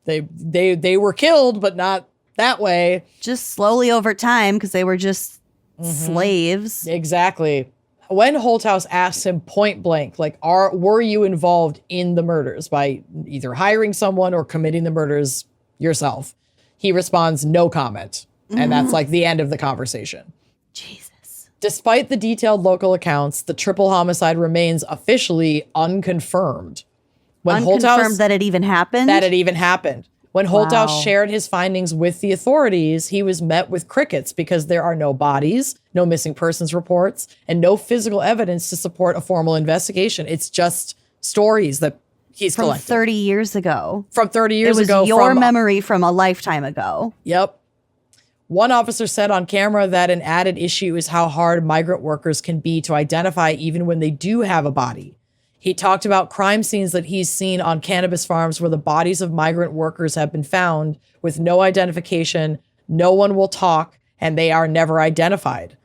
they were killed, but not that way. Just slowly over time, because they were just slaves. Exactly. When Holthouse asks him point blank, like, were you involved in the murders by either hiring someone or committing the murders yourself? He responds, no comment. And that's like the end of the conversation. Jesus. Despite the detailed local accounts, the triple homicide remains officially unconfirmed. Unconfirmed that it even happened? When Holthouse shared his findings with the authorities, he was met with crickets because there are no bodies, no missing persons reports, and no physical evidence to support a formal investigation. It's just stories that he's collected. From 30 years ago. From 30 years ago. It was your memory from a lifetime ago. Yep. One officer said on camera that an added issue is how hard migrant workers can be to identify even when they do have a body. He talked about crime scenes that he's seen on cannabis farms where the bodies of migrant workers have been found with no identification, no one will talk, and they are never identified.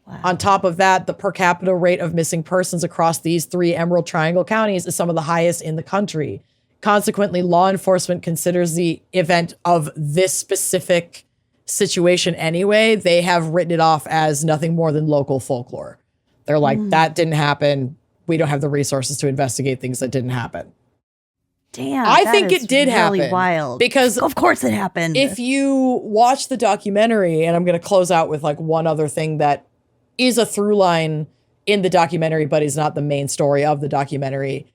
Wow. On top of that, the per capita rate of missing persons across these 3 Emerald Triangle counties is some of the highest in the country. Consequently, law enforcement considers the event of this specific situation anyway. They have written it off as nothing more than local folklore. They're like, that didn't happen. We don't have the resources to investigate things that didn't happen. Damn. I think it did really happen. Wild. Because of course it happened. If you watch the documentary, and I'm going to close out with like one other thing that is a through line in the documentary, but is not the main story of the documentary.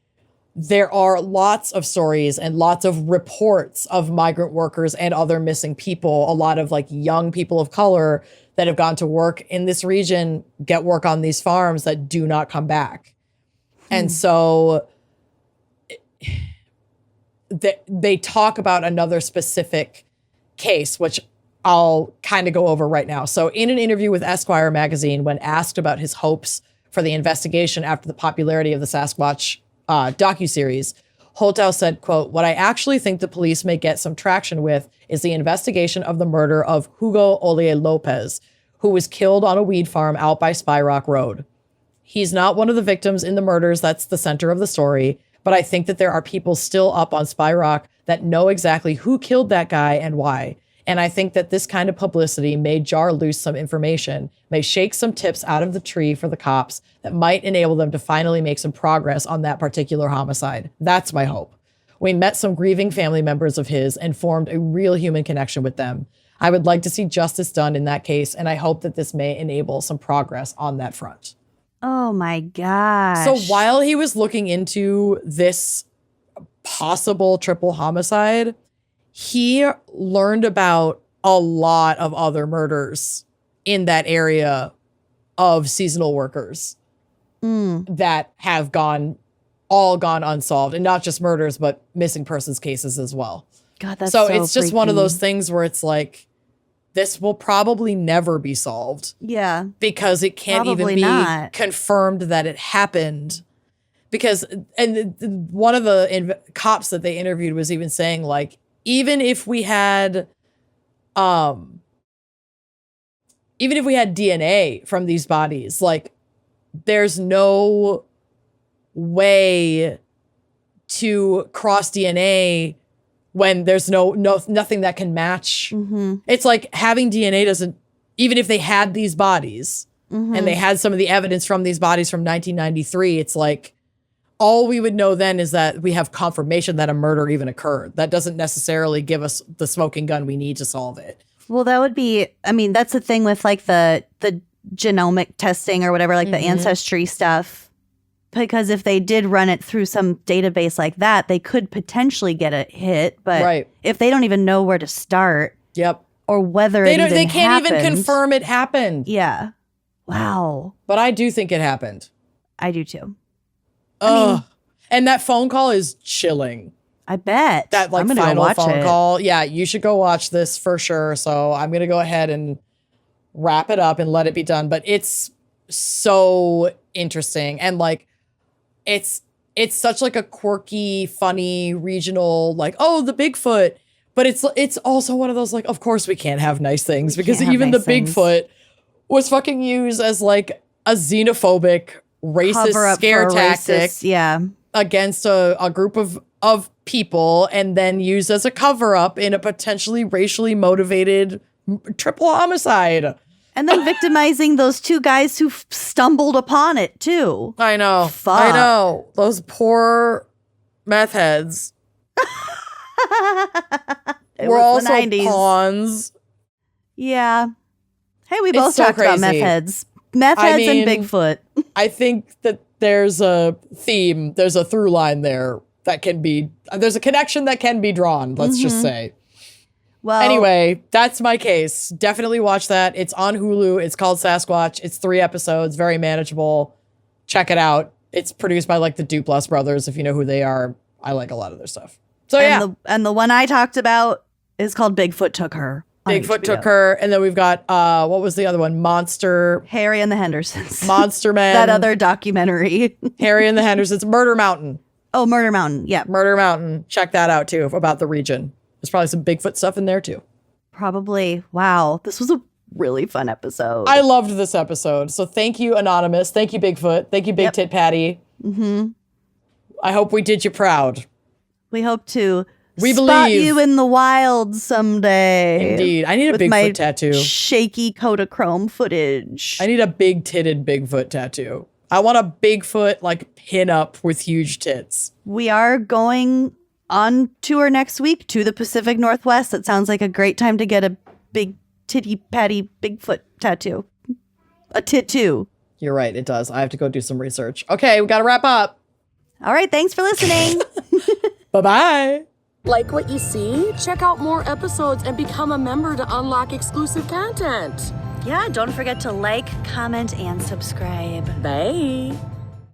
There are lots of stories and lots of reports of migrant workers and other missing people. A lot of like young people of color that have gone to work in this region, get work on these farms that do not come back. And so they talk about another specific case, which I'll kind of go over right now. So in an interview with Esquire magazine, when asked about his hopes for the investigation after the popularity of the Sasquatch docuseries, Holthouse said, quote, "What I actually think the police may get some traction with is the investigation of the murder of Hugo Olie Lopez, who was killed on a weed farm out by Spy Rock Road. He's not one of the victims in the murders that's the center of the story, but I think that there are people still up on Spy Rock that know exactly who killed that guy and why. And I think that this kind of publicity may jar loose some information, may shake some tips out of the tree for the cops that might enable them to finally make some progress on that particular homicide. That's my hope. We met some grieving family members of his and formed a real human connection with them. I would like to see justice done in that case, and I hope that this may enable some progress on that front. Oh my gosh. So while he was looking into this possible triple homicide, he learned about a lot of other murders in that area of seasonal workers that have gone unsolved, and not just murders, but missing persons cases as well. God, that's so so it's just one of freaky. those things where it's like, this will probably never be solved. Yeah. Because it can't Probably even be not. confirmed that it happened. Because, and one of the cops that they interviewed was even saying, like, even if we had DNA from these bodies, like, there's no way to cross DNA when there's nothing that can match. It's like having DNA doesn't, even if they had these bodies and they had some of the evidence from these bodies from 1993, it's like, all we would know then is that we have confirmation that a murder even occurred. That doesn't necessarily give us the smoking gun we need to solve it. Well, that would be, I mean, that's the thing with like the genomic testing or whatever, like the ancestry stuff. Because if they did run it through some database like that, they could potentially get a hit. But if they don't even know where to start, or whether they can't even confirm it happened. Yeah. Wow. But I do think it happened. I do too. And that phone call is chilling. I bet. That like final phone call. Yeah, you should go watch this for sure. So I'm gonna go ahead and wrap it up and let it be done. But it's so interesting, and like it's such like a quirky, funny, regional, like, oh, the Bigfoot. But it's also one of those, like, of course we can't have nice things, because even the Bigfoot was fucking used as like a xenophobic, racist scare tactic against a group of people, and then used as a cover-up in a potentially racially motivated triple homicide. And then victimizing those two guys who stumbled upon it, too. I know. Fuck. I know. Those poor meth heads. We're also 90s. pawns. Yeah. Hey, we both so talked about meth crazy. heads. Meth heads and Bigfoot. I think that there's a theme, there's a through line there that can be, there's a connection that can be drawn, let's just say. Well, anyway, that's my case. Definitely watch that. It's on Hulu. It's called Sasquatch. It's 3 episodes, very manageable. Check it out. It's produced by like the Duplass brothers. If you know who they are, I like a lot of their stuff. So and the one I talked about is called Bigfoot Took Her. Bigfoot Took Her. And then we've got, what was the other one? Harry and the Hendersons. Monster Men. That other documentary. Harry and the Hendersons. Murder Mountain. Oh, Murder Mountain. Yeah. Murder Mountain. Check that out too, about the region. There's probably some Bigfoot stuff in there too. Probably. Wow. This was a really fun episode. I loved this episode. So thank you, Anonymous. Thank you, Bigfoot. Thank you, Big Tit Patty. I hope we did you proud. We hope to spot believe you in the wild someday. Indeed. I need a with Bigfoot my tattoo. Shaky Kodachrome footage. I need a big titted Bigfoot tattoo. I want a Bigfoot like pin up with huge tits. We are going on tour next week to the Pacific Northwest. It sounds like a great time to get a big titty patty Bigfoot tattoo. A tattoo. You're right. It does. I have to go do some research. Okay. We got to wrap up. All right. Thanks for listening. Bye-bye. Like what you see? Check out more episodes and become a member to unlock exclusive content. Yeah, don't forget to like, comment, and subscribe. Bye.